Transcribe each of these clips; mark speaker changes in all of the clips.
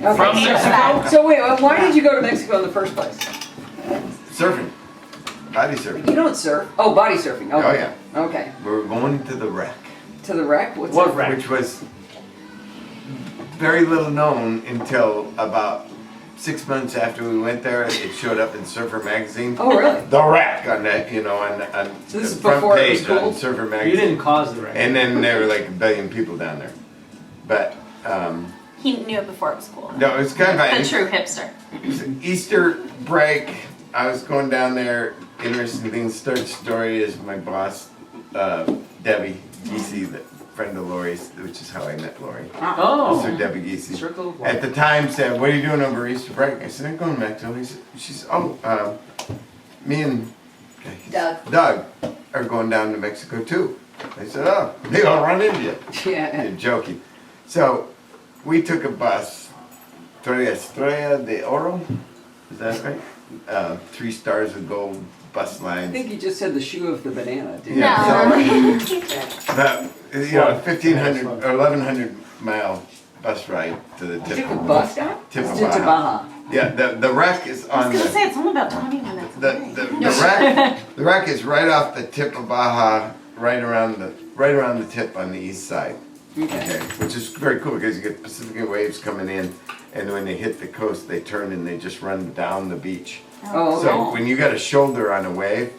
Speaker 1: Okay.
Speaker 2: From Mexico?
Speaker 1: So wait, why did you go to Mexico in the first place?
Speaker 3: Surfing. Body surfing.
Speaker 1: You don't surf. Oh, body surfing. Okay.
Speaker 3: Oh, yeah.
Speaker 1: Okay.
Speaker 3: We were going to the wreck.
Speaker 1: To the wreck? What's
Speaker 2: What
Speaker 1: that?
Speaker 2: wreck?
Speaker 3: Which was very little known until about 6 months after we went there. It showed up in Surfer magazine.
Speaker 1: Oh, really?
Speaker 3: The wreck on that, you know, on
Speaker 1: So
Speaker 3: the
Speaker 1: this is
Speaker 3: front
Speaker 1: before it was
Speaker 3: page
Speaker 1: cool?
Speaker 3: on Surfer
Speaker 2: You
Speaker 3: magazine.
Speaker 2: didn't cause the wreck.
Speaker 3: And then there were like 1 billion people down there. But
Speaker 4: He knew it before it was cool.
Speaker 3: no, it was kind of
Speaker 4: The true hipster.
Speaker 3: Easter break. I was going down there. Interesting things. Third story is my boss, Debbie Giese, the friend of Lori's, which is how I met Lori.
Speaker 2: Oh.
Speaker 3: So Debbie Giese.
Speaker 2: Circle of life.
Speaker 3: At the time said, "What are you doing over Easter break?" I said, "I'm going back to." She's, me and Doug are going down to Mexico too. I said, "Oh, maybe I'll run into you."
Speaker 1: Yeah.
Speaker 3: You're joking. So we took a bus, Estrella de Oro, is that right? 3 stars of gold bus
Speaker 1: I
Speaker 3: lines.
Speaker 1: think you just said the shoe of the banana, didn't
Speaker 3: Yeah.
Speaker 4: No.
Speaker 3: About, you know, 1,500 or 1,100 mile bus ride to the
Speaker 1: you?
Speaker 3: tip
Speaker 1: Took a
Speaker 3: of
Speaker 1: bus down?
Speaker 3: Tip of
Speaker 1: To
Speaker 3: Baja.
Speaker 1: Baja.
Speaker 3: Yeah, the wreck is
Speaker 4: I
Speaker 3: on
Speaker 4: was gonna say
Speaker 3: the,
Speaker 4: it's only about 20 minutes away.
Speaker 3: the wreck is right off the tip of Baja, right around the tip on the east side. Okay, which is very cool because you get Pacific waves coming in, and when they hit the coast, they turn and they just run down the beach.
Speaker 1: Oh, okay.
Speaker 3: So when you got a shoulder on a wave,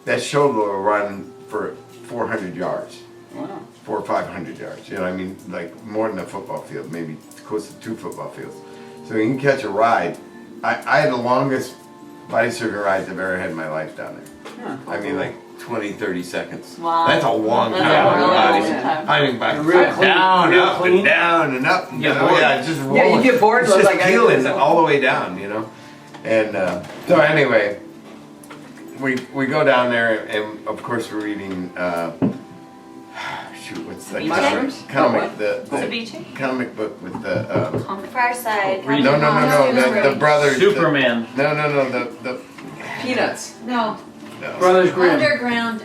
Speaker 3: that shoulder will run for 400 yards,
Speaker 1: Wow.
Speaker 3: 400 or 500 yards. You know, what I mean, like more than a football field, maybe close to 2 football fields. So you can catch a ride. I had the longest body surfing rides I've ever had in my life down there.
Speaker 1: Huh.
Speaker 3: I mean, like 20, 30 seconds.
Speaker 4: Wow.
Speaker 3: That's a long
Speaker 4: That's
Speaker 3: time.
Speaker 4: a really
Speaker 3: Body
Speaker 4: long
Speaker 3: surfing.
Speaker 4: time.
Speaker 3: I mean, back
Speaker 2: Real clean,
Speaker 3: down,
Speaker 2: real
Speaker 3: up
Speaker 2: clean.
Speaker 3: and down and up and
Speaker 2: Yeah,
Speaker 3: down.
Speaker 2: bored.
Speaker 3: Yeah, it's just rolling.
Speaker 1: Yeah, you get bored,
Speaker 3: It's just
Speaker 1: like I
Speaker 3: peeling
Speaker 1: did.
Speaker 3: all the way down, you know. And so anyway, we go down there, and of course we're eating. Shoot, what's the
Speaker 1: Mushrooms?
Speaker 3: comic? The
Speaker 4: Ceviche?
Speaker 3: comic book with the.
Speaker 4: On the far side.
Speaker 2: Read
Speaker 3: No, the brothers.
Speaker 2: Superman.
Speaker 3: The
Speaker 1: Peanuts.
Speaker 5: No,
Speaker 2: Brothers Grimm.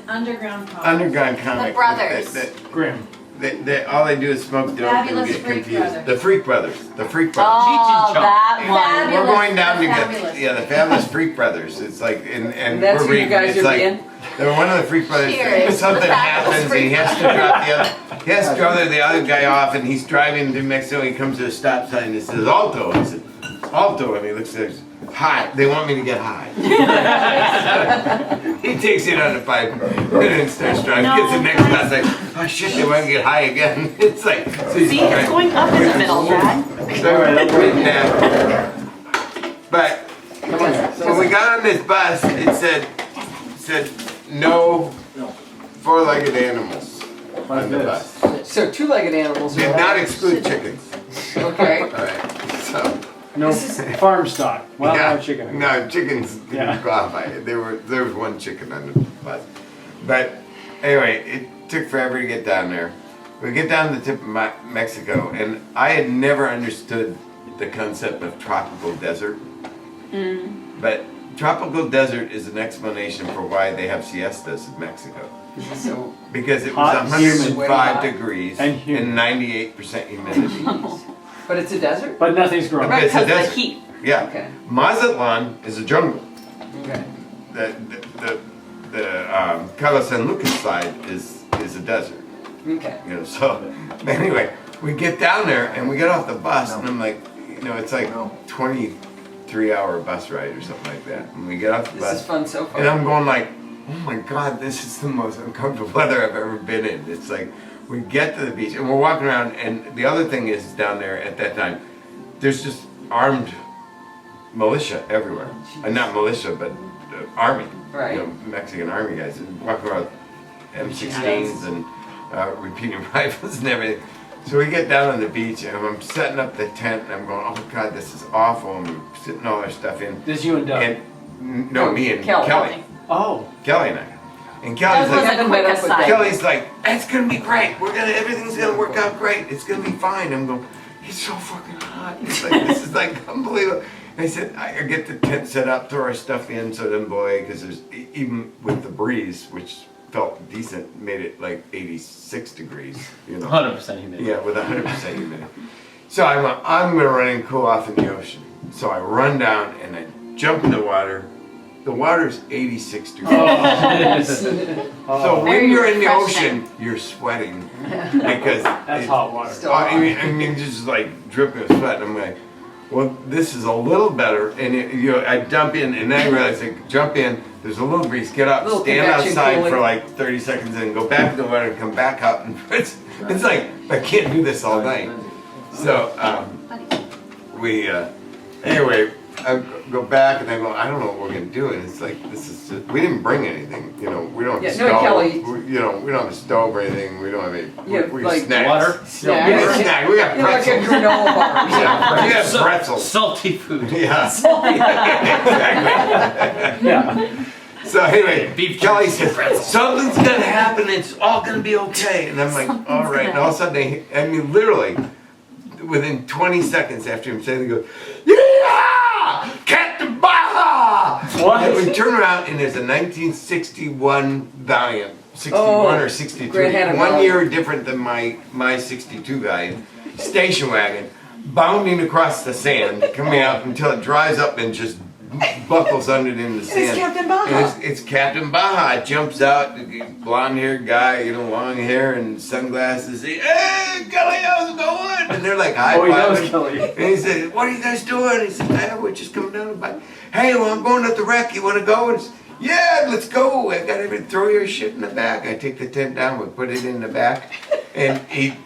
Speaker 5: underground comic.
Speaker 3: underground comic.
Speaker 4: The brothers.
Speaker 2: Grimm.
Speaker 3: All they do is smoke dope and
Speaker 5: Fabulous
Speaker 3: get
Speaker 5: Freak
Speaker 3: confused.
Speaker 5: Brothers.
Speaker 3: The Freak Brothers. The Freak Brothers.
Speaker 4: Oh,
Speaker 2: Chop.
Speaker 4: that one.
Speaker 3: We're going down to
Speaker 5: Fabulous.
Speaker 3: get the Fabulous Freak Brothers. It's like and
Speaker 1: That's
Speaker 3: we're
Speaker 1: who you
Speaker 3: reading.
Speaker 1: guys
Speaker 3: It's
Speaker 1: are
Speaker 3: like
Speaker 1: being?
Speaker 3: they're one of the Freak Brothers.
Speaker 4: Cheers.
Speaker 3: Something
Speaker 4: The Fabulous
Speaker 3: happens and he
Speaker 4: Freak
Speaker 3: has to drop the other. He has to drop the other guy off and he's driving to Mexico. He comes to a stop sign and it says Alto. I said Alto and he looks at us. High. They want me to get high. He takes it on the pipe and then starts driving. Gets the next bus like, oh shit, they want to get high again. It's like so he's
Speaker 4: See, it's going up in the middle, Brad.
Speaker 3: But when we got on this bus, it said no 4-legged animals on the bus.
Speaker 1: So 2-legged animals are
Speaker 3: Did not
Speaker 1: allowed.
Speaker 3: exclude chickens.
Speaker 1: Okay.
Speaker 3: All right. So
Speaker 2: No farm stock. Wild
Speaker 3: yeah,
Speaker 2: chicken.
Speaker 3: no chickens didn't
Speaker 2: Yeah.
Speaker 3: qualify. There was 1 chicken on the bus. But anyway, it took forever to get down there. We get down to the tip of Mexico, and I had never understood the concept of tropical desert. But tropical desert is an explanation for why they have siestas in Mexico.
Speaker 1: So
Speaker 3: Because it was
Speaker 2: Hot,
Speaker 3: 105
Speaker 1: humid.
Speaker 3: degrees
Speaker 2: And
Speaker 3: and
Speaker 2: humid.
Speaker 3: 98% humidity.
Speaker 1: but it's a desert?
Speaker 2: But nothing's growing.
Speaker 4: Right,
Speaker 3: It's a
Speaker 4: because of the
Speaker 3: desert.
Speaker 4: heat.
Speaker 3: Yeah.
Speaker 1: Okay.
Speaker 3: Mazatlan is a jungle.
Speaker 1: Okay.
Speaker 3: The Cabo San Lucas side is a desert.
Speaker 1: Okay.
Speaker 3: You know, so anyway, we get down there and we get off the bus and I'm like, you know, it's like 23-hour bus ride or something like that. And we get off the
Speaker 1: This is
Speaker 3: bus
Speaker 1: fun so far.
Speaker 3: and I'm going like, oh my God, this is the most uncomfortable weather I've ever been in. It's like, we get to the beach and we're walking around and the other thing is down there at that time, there's just armed militia everywhere. Not militia, but army.
Speaker 1: Right.
Speaker 3: You know, Mexican army guys walking around M16s and repeating rifles and everything. So we get down on the beach and I'm setting up the tent and I'm going, oh God, this is awful. And we're sitting all our stuff in.
Speaker 2: This you and Doug.
Speaker 3: And no, me and
Speaker 1: Kelly.
Speaker 3: Kelly.
Speaker 2: Oh.
Speaker 3: Kelly and I. And Kelly's
Speaker 4: That was
Speaker 3: like,
Speaker 4: a quick
Speaker 1: met up with
Speaker 4: aside.
Speaker 3: Kelly's like, it's gonna be great. Everything's gonna work out great. It's gonna be fine. I'm going, it's so fucking hot. It's like, this is like unbelievable. And I said, I get the tent set up, throw our stuff in so it doesn't blow away, because there's, even with the breeze, which felt decent, made it like 86 degrees, you know.
Speaker 2: 100% humidity.
Speaker 3: Yeah, with 100% humidity. So I'm gonna run and cool off in the ocean. So I run down and I jump in the water. The water's 86 degrees. So when you're in the ocean, you're sweating because
Speaker 2: That's hot water.
Speaker 3: I mean, just like dripping with sweat. I'm like, well, this is a little better. And I dump in, and then I realize I jump in. There's a little breeze. Get up,
Speaker 1: Little
Speaker 3: stand
Speaker 1: convection
Speaker 3: outside
Speaker 1: cooling.
Speaker 3: for like 30 seconds, and go back in the water and come back out. And it's like I can't do this all night. So anyway. I go back and I go, I don't know what we're gonna do, and it's like we didn't bring anything, we don't have a
Speaker 1: Yeah, no,
Speaker 3: stove,
Speaker 1: Kelly.
Speaker 3: we don't have a stove or anything, we don't have any,
Speaker 1: Yeah,
Speaker 3: we
Speaker 1: like
Speaker 3: snacks.
Speaker 2: water?
Speaker 1: Snacks.
Speaker 3: Yeah, we're snack. We got
Speaker 1: Like a
Speaker 3: pretzels.
Speaker 1: granola bar.
Speaker 3: Yeah, we got pretzels.
Speaker 6: Salty food.
Speaker 3: Yeah, exactly.
Speaker 2: Yeah.
Speaker 3: So anyway,
Speaker 6: Beef
Speaker 3: Kelly
Speaker 6: jerky
Speaker 3: says,
Speaker 6: pretzels.
Speaker 3: something's gonna happen, it's all gonna be okay. And I'm like, all right. And all of a sudden, literally, within 20 seconds after him saying, they go, yeah! Captain Baja!
Speaker 2: What?
Speaker 3: And we turn around and there's a 1961 Valiant. 61 or 62.
Speaker 1: Grand Hatton
Speaker 3: 1
Speaker 1: Valiant.
Speaker 3: year different than my 62 Valiant. Station wagon, bounding across the sand, coming out until it dries up and just buckles under it in the sand.
Speaker 1: It's Captain Baja.
Speaker 3: And it's Captain Baja. It jumps out, blonde-haired guy, long hair and sunglasses. Hey, Kelly, how's it going? And they're like
Speaker 2: Oh, he knows
Speaker 3: high-fiving.
Speaker 2: Kelly.
Speaker 3: And he said, what are you guys doing? He said, we're just coming down to buy. Hey, well, I'm going to the wreck. You want to go? And yeah, let's go. I got everything. Throw your shit in the back. I take the tent down. We put it in the back. And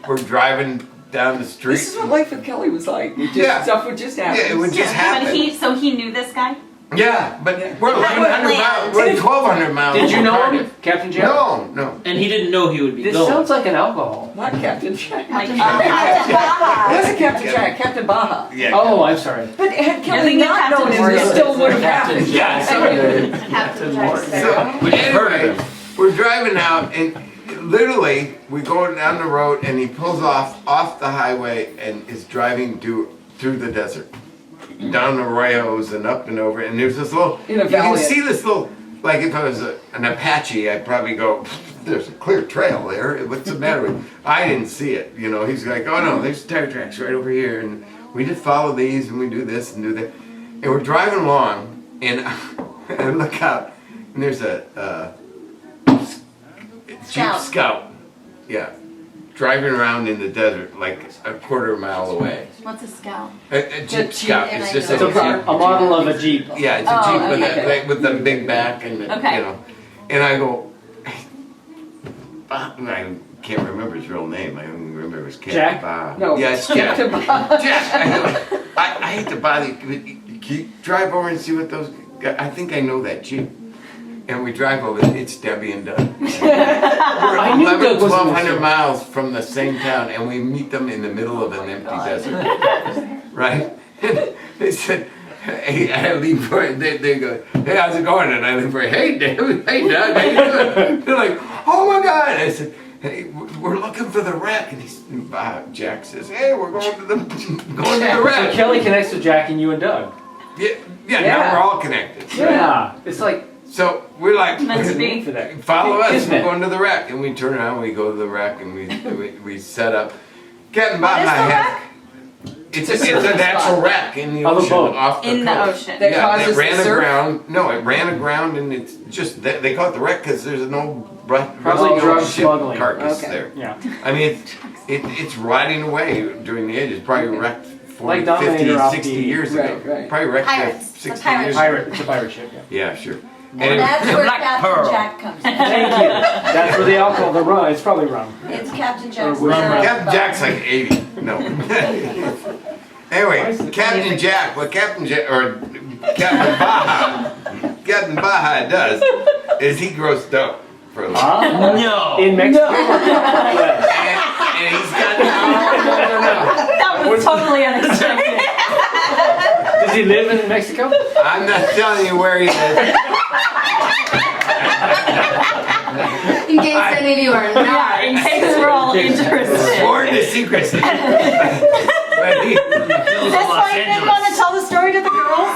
Speaker 3: we're driving down the street.
Speaker 1: This is what life with Kelly was like. Stuff would just happen.
Speaker 3: Yeah, it would just happen.
Speaker 4: But he knew this guy?
Speaker 3: Yeah, but
Speaker 1: Yeah.
Speaker 3: we're
Speaker 4: How
Speaker 3: 1,100
Speaker 4: would
Speaker 3: miles. We're 1,200 miles.
Speaker 2: Did you
Speaker 3: from
Speaker 2: know
Speaker 3: Cardiff.
Speaker 2: him, Captain Jack?
Speaker 3: No.
Speaker 6: And he didn't know he would be
Speaker 2: This
Speaker 6: going.
Speaker 2: sounds like an alcohol.
Speaker 1: Not Captain Jack.
Speaker 4: Like,
Speaker 1: It
Speaker 4: Baja.
Speaker 1: wasn't Captain Jack, Captain Baja.
Speaker 3: Yeah.
Speaker 2: Oh, I'm sorry.
Speaker 1: But had Kelly
Speaker 4: thinking
Speaker 1: not known
Speaker 4: Captain
Speaker 1: him, this
Speaker 4: Morgan.
Speaker 1: still would have
Speaker 6: Captain
Speaker 1: happened.
Speaker 6: Jack.
Speaker 4: Captain Jackson.
Speaker 3: So
Speaker 6: We just heard
Speaker 3: anyway,
Speaker 6: of him.
Speaker 3: we're driving out, and literally we go down the road, and he pulls off the highway and is driving through the desert, down the arroyos and up and over. And there's this little.
Speaker 1: In a
Speaker 3: You can
Speaker 1: Valiant.
Speaker 3: see this little. Like if I was an Apache, I'd probably go. There's a clear trail there. What's the matter with? I didn't see it. He's like, oh no, there's tire tracks right over here, and we just follow these, and we do this and do that, and we're driving along, and I look out, and there's a Jeep Scout, yeah, driving around in the desert like a quarter mile away.
Speaker 4: What's a scout?
Speaker 3: A Jeep Scout. It's just
Speaker 2: It's a model of a Jeep.
Speaker 3: yeah, it's a
Speaker 4: Oh,
Speaker 3: Jeep
Speaker 4: okay.
Speaker 3: with the big back and
Speaker 4: Okay.
Speaker 3: And I go, I can't remember his real name. I only remember it was Captain
Speaker 2: Jack?
Speaker 3: Baja.
Speaker 1: No,
Speaker 3: Yeah, it's Jack.
Speaker 1: Captain Baja.
Speaker 3: Jack. I hate to bother you. Can you drive over and see what those guys? I think I know that Jeep. And we drive over. It's Debbie and Doug. We're
Speaker 2: I knew Doug
Speaker 3: 11,
Speaker 2: was in the
Speaker 3: 1,200
Speaker 2: show.
Speaker 3: miles from the same town, and we meet them in the middle of an empty desert. Right? And they said, hey, I leave for it. They go, hey, how's it going? And I leave for it. Hey, Debbie. Hey, Doug. How you doing? They're like, oh my God. I said, hey, we're looking for the wreck. And Jack says, hey, we're going to the
Speaker 2: So
Speaker 3: wreck.
Speaker 2: Kelly connects with Jack and you and Doug.
Speaker 3: Yeah,
Speaker 1: Yeah.
Speaker 3: now we're all connected.
Speaker 2: Yeah. It's like
Speaker 3: So we're like,
Speaker 4: Meant to
Speaker 2: name
Speaker 4: be.
Speaker 2: for that.
Speaker 3: follow us,
Speaker 2: Kismet.
Speaker 3: we're going to the wreck. And we turn around, we go to the wreck, and we set up. Captain
Speaker 4: What is
Speaker 3: Baja
Speaker 4: the
Speaker 3: has.
Speaker 4: wreck?
Speaker 3: It's a natural wreck in the
Speaker 2: Of a
Speaker 3: ocean,
Speaker 2: boat.
Speaker 3: off the
Speaker 4: In the
Speaker 3: coast.
Speaker 4: ocean.
Speaker 1: That
Speaker 3: Yeah,
Speaker 1: causes
Speaker 3: it ran
Speaker 1: the surf?
Speaker 3: aground. No, it ran aground, and it's just they call it the wreck because there's an old
Speaker 2: Probably
Speaker 3: rusty
Speaker 2: drug
Speaker 3: old ship
Speaker 2: smuggling.
Speaker 3: carcass
Speaker 1: Okay.
Speaker 3: there.
Speaker 2: Yeah.
Speaker 3: I mean, it's rotting away during the ages. Probably wrecked 40,
Speaker 2: Like Dominator
Speaker 3: 50,
Speaker 2: off
Speaker 3: 60
Speaker 2: the-
Speaker 3: years ago.
Speaker 1: Right.
Speaker 3: Probably wrecked there
Speaker 4: Pirates. The
Speaker 3: 60
Speaker 4: pirate
Speaker 3: years
Speaker 4: ship.
Speaker 3: ago.
Speaker 2: It's a pirate ship, yeah.
Speaker 3: Yeah, sure.
Speaker 7: And
Speaker 3: Anyway,
Speaker 7: that's
Speaker 6: The
Speaker 7: where
Speaker 6: Black
Speaker 7: Captain
Speaker 6: Pearl.
Speaker 7: Jack comes in.
Speaker 2: Thank you. That's where the alcohol, the rum, it's probably rum.
Speaker 7: It's Captain Jack's
Speaker 2: Or rum.
Speaker 3: Captain Jack's like 80. No. Anyway, Captain Jack, what Captain Jack or Captain Baja does is he grows dope for a living.
Speaker 6: No.
Speaker 2: In Mexico?
Speaker 3: And he's got no.
Speaker 4: That was totally unexpected.
Speaker 2: Does he live in Mexico?
Speaker 3: I'm not telling you where he is.
Speaker 7: In case any of you are
Speaker 4: Yeah,
Speaker 7: not.
Speaker 4: in case we're all interested.
Speaker 3: Sworn to secrecy. But he,
Speaker 4: That's why you didn't want to tell the story to the girls?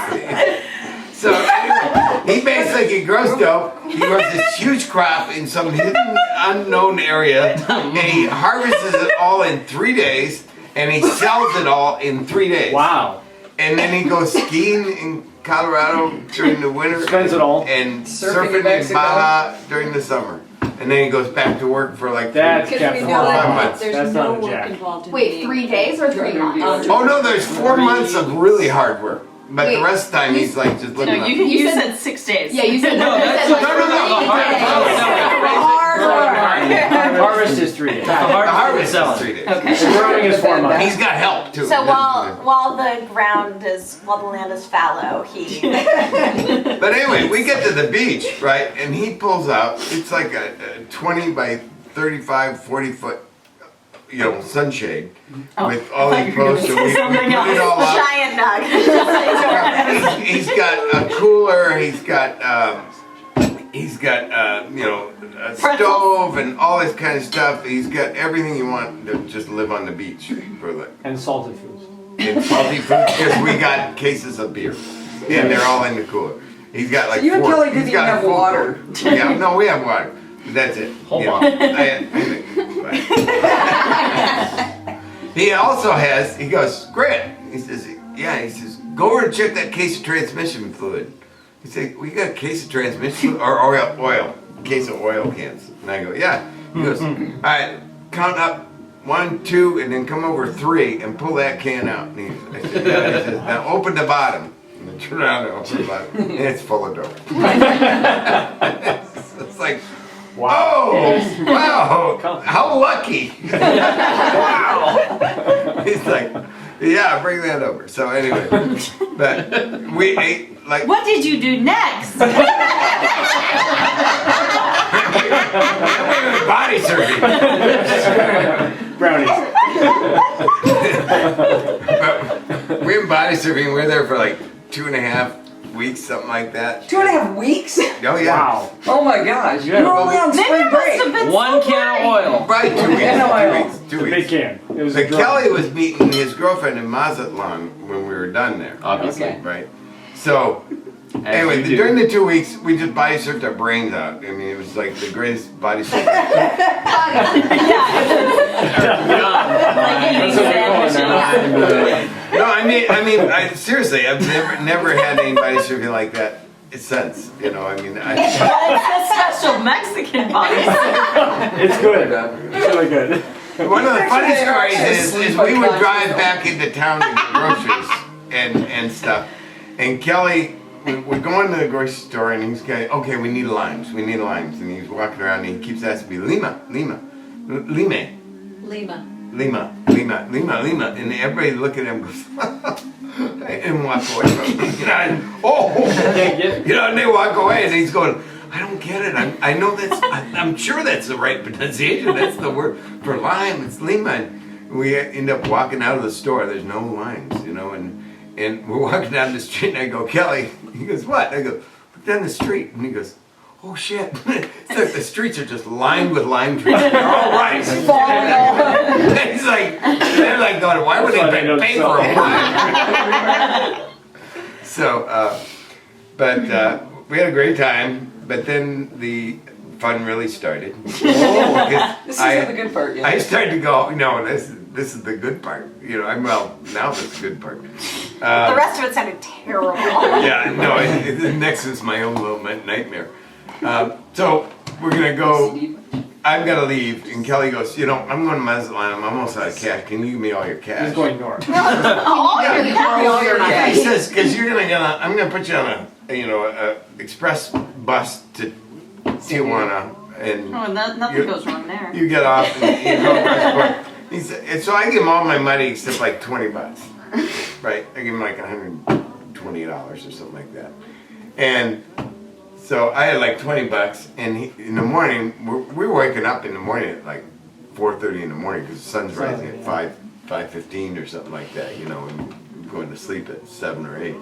Speaker 3: so anyway, he basically grows dope. He grows this huge crop in some hidden, unknown area, and he harvests it all in 3 days. and he sells it all in 3 days.
Speaker 2: Wow.
Speaker 3: And then he goes skiing in Colorado during the winter.
Speaker 2: Spends it all.
Speaker 3: And
Speaker 1: Surfing
Speaker 3: surfing
Speaker 1: in
Speaker 3: in
Speaker 1: Mexico.
Speaker 3: Baja during the summer. And then he goes back to work for like
Speaker 2: That's
Speaker 1: Because we
Speaker 2: Captain
Speaker 1: know that
Speaker 3: months.
Speaker 5: There's
Speaker 2: That's
Speaker 5: no
Speaker 2: not a
Speaker 5: work
Speaker 2: jack.
Speaker 5: involved in
Speaker 7: Wait,
Speaker 5: being-
Speaker 7: 3 days or 3 months?
Speaker 3: Oh no, there's 4 months of really hard work. But the
Speaker 7: Wait,
Speaker 3: rest of the time he's like just
Speaker 4: No,
Speaker 3: living up.
Speaker 4: you said 6 days.
Speaker 7: Yeah, you said
Speaker 6: No,
Speaker 7: you
Speaker 6: that's-
Speaker 7: said like
Speaker 3: no, no, no,
Speaker 7: 3
Speaker 6: the hard
Speaker 7: days.
Speaker 4: Hard work.
Speaker 2: Harvest is 3 days.
Speaker 6: The hard
Speaker 3: The
Speaker 6: part
Speaker 3: harvest
Speaker 6: is
Speaker 3: is
Speaker 6: selling.
Speaker 3: 3 days.
Speaker 4: Okay.
Speaker 2: The growing is 4 months.
Speaker 3: He's got help too.
Speaker 8: So while the land is fallow, he
Speaker 3: But anyway, we get to the beach, right? And he pulls out, it's like a 20 by 35, 40 foot, sunshade with all these posts. So we put it all up.
Speaker 8: giant nug.
Speaker 3: He's got a cooler, he's got a stove and all this kind of stuff. He's got everything you want to just live on the beach for like
Speaker 2: And salted foods.
Speaker 3: in salty food because we got cases of beer and they're all in the cooler. He's got like
Speaker 1: So you and
Speaker 3: 4.
Speaker 1: Kelly
Speaker 3: He's
Speaker 1: didn't
Speaker 3: got
Speaker 1: even
Speaker 3: a
Speaker 1: have
Speaker 3: full
Speaker 1: water.
Speaker 3: cooler. Yeah, no, we have water. That's it.
Speaker 6: Whole
Speaker 3: Yeah.
Speaker 6: bottle.
Speaker 3: He also has. He goes, Grant. He says, yeah. He says, go over and check that case of transmission fluid. He said, we got a case of transmission fluid or oil, case of oil cans. And I go, yeah. He goes, all right, count up 1, 2, and then come over 3 and pull that can out. And I said, yeah. He says, now open the bottom. And I turn around and open the bottom, and it's full of dope. It's like,
Speaker 2: Wow.
Speaker 3: oh, wow, how lucky. Wow. He's like, yeah, bring that over. So anyway, but we ate like
Speaker 4: What did you do next?
Speaker 3: body surfing.
Speaker 2: Brownies.
Speaker 3: But we went body surfing. We were there for like 2.5 weeks, something like that.
Speaker 1: 2.5 weeks?
Speaker 3: Oh yeah.
Speaker 2: Wow.
Speaker 1: Oh my gosh.
Speaker 2: Yeah.
Speaker 1: You're only on
Speaker 4: Then
Speaker 1: spring
Speaker 4: there must
Speaker 1: break.
Speaker 4: have been
Speaker 6: 1 can of oil.
Speaker 3: Right, 2 weeks.
Speaker 1: Yeah, no, I
Speaker 3: 2 weeks. 2
Speaker 2: Big
Speaker 3: weeks.
Speaker 2: can. It was a
Speaker 3: But
Speaker 2: drum.
Speaker 3: Kelly was meeting his girlfriend in Mazatlan when we were done there.
Speaker 6: Obviously.
Speaker 1: Okay.
Speaker 3: Right. So
Speaker 6: As
Speaker 3: anyway,
Speaker 6: you do.
Speaker 3: during the 2 weeks, we just body surfed our brains out. I mean, it was like the greatest body surf.
Speaker 2: That's what we're calling now.
Speaker 3: No, I mean, seriously, I've never had anybody surfing like that since. I mean,
Speaker 4: It's a special Mexican body.
Speaker 2: It's good. It's really good.
Speaker 3: one of the funny
Speaker 1: Actually,
Speaker 3: stories
Speaker 1: I
Speaker 3: is
Speaker 1: sleep
Speaker 3: we would
Speaker 1: unconscious.
Speaker 3: drive back into town to get groceries and stuff. And Kelly, we're going to the grocery store and he's going, okay, we need limes. And he's walking around and he keeps asking me, Lima.
Speaker 5: Lima.
Speaker 3: And everybody look at him and goes, and walk away from him. And
Speaker 2: Can't get it.
Speaker 3: and they walk away and he's going, I don't get it. I know I'm sure that's the right pronunciation. That's the word for lime. It's Lima. And we end up walking out of the store. There's no limes, and we're walking down the street and I go, Kelly, he goes, what? I go, look down the street. And he goes, oh shit. It's like the streets are just lined with lime trees. They're all right. He's like, they're like going, why would
Speaker 2: That's why
Speaker 3: they
Speaker 2: they don't
Speaker 3: pay
Speaker 2: sell
Speaker 3: for a
Speaker 2: it.
Speaker 3: lime? So, but we had a great time, but then the fun really started.
Speaker 1: This is
Speaker 3: I-
Speaker 1: the good part, yeah.
Speaker 3: I started to go, no, this is the good part. Now this is the good part.
Speaker 8: The rest of it sounded terrible.
Speaker 3: Yeah, no, the next is my own little nightmare. So we're gonna go. I've got to leave, and Kelly goes, I'm going to Mazatlan. I'm almost out of cash. Can you give me all your cash?
Speaker 2: He's going north.
Speaker 7: All your
Speaker 3: He says, because I'm gonna put you on a express bus to Tijuana, and
Speaker 4: Oh, nothing goes wrong there.
Speaker 3: you get off and you go across the border. He said, and so I give him all my money except like $20, right? I give him like $120 or something like that, and so I had like $20, and in the morning we were waking up in the morning at like 4:30 in the morning because the sun's rising at 5:15 or something like that, and going to sleep at 7 or 8.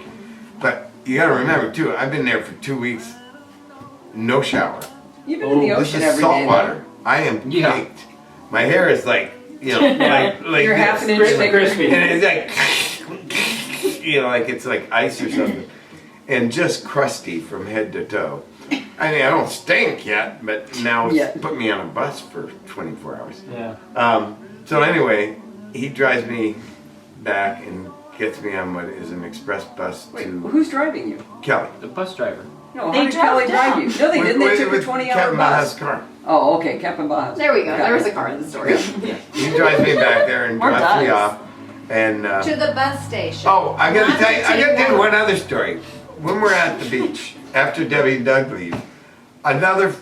Speaker 3: But you got to remember too, I've been there for 2 weeks, no shower.
Speaker 1: You've been in the
Speaker 3: This
Speaker 1: ocean
Speaker 3: is
Speaker 1: every
Speaker 3: salt
Speaker 1: day.
Speaker 3: water. I am
Speaker 6: Yeah.
Speaker 3: caked. My hair is like like
Speaker 1: You're
Speaker 3: this.
Speaker 1: half an inch thicker.
Speaker 2: Crispy.
Speaker 3: And it's like, like it's like ice or something. And just crusty from head to toe. I mean, I don't stink yet, but now it's
Speaker 1: Yeah.
Speaker 3: put me on a bus for 24 hours.
Speaker 2: Yeah.
Speaker 3: So anyway, he drives me back and gets me on what is an express bus
Speaker 1: Wait,
Speaker 3: to
Speaker 1: who's driving you?
Speaker 3: Kelly.
Speaker 6: The bus driver.
Speaker 1: No,
Speaker 4: They
Speaker 1: how did
Speaker 4: drove
Speaker 1: Kelly drive
Speaker 4: down.
Speaker 1: you? No, they didn't. They took a 20-hour
Speaker 3: Captain Baja's
Speaker 1: bus.
Speaker 3: car.
Speaker 1: Oh, okay, Captain Baja.
Speaker 7: There we go.
Speaker 1: Got
Speaker 7: There was
Speaker 1: it.
Speaker 7: a car in the story.
Speaker 3: He drives me back there and
Speaker 4: Or
Speaker 3: drops me
Speaker 4: does.
Speaker 3: off. And
Speaker 5: To the bus station.
Speaker 3: oh, I gotta
Speaker 5: Not
Speaker 3: tell you, I
Speaker 5: to
Speaker 3: gotta tell you
Speaker 5: work.
Speaker 3: one other story. When we're at the beach, after Debbie and Doug leave, another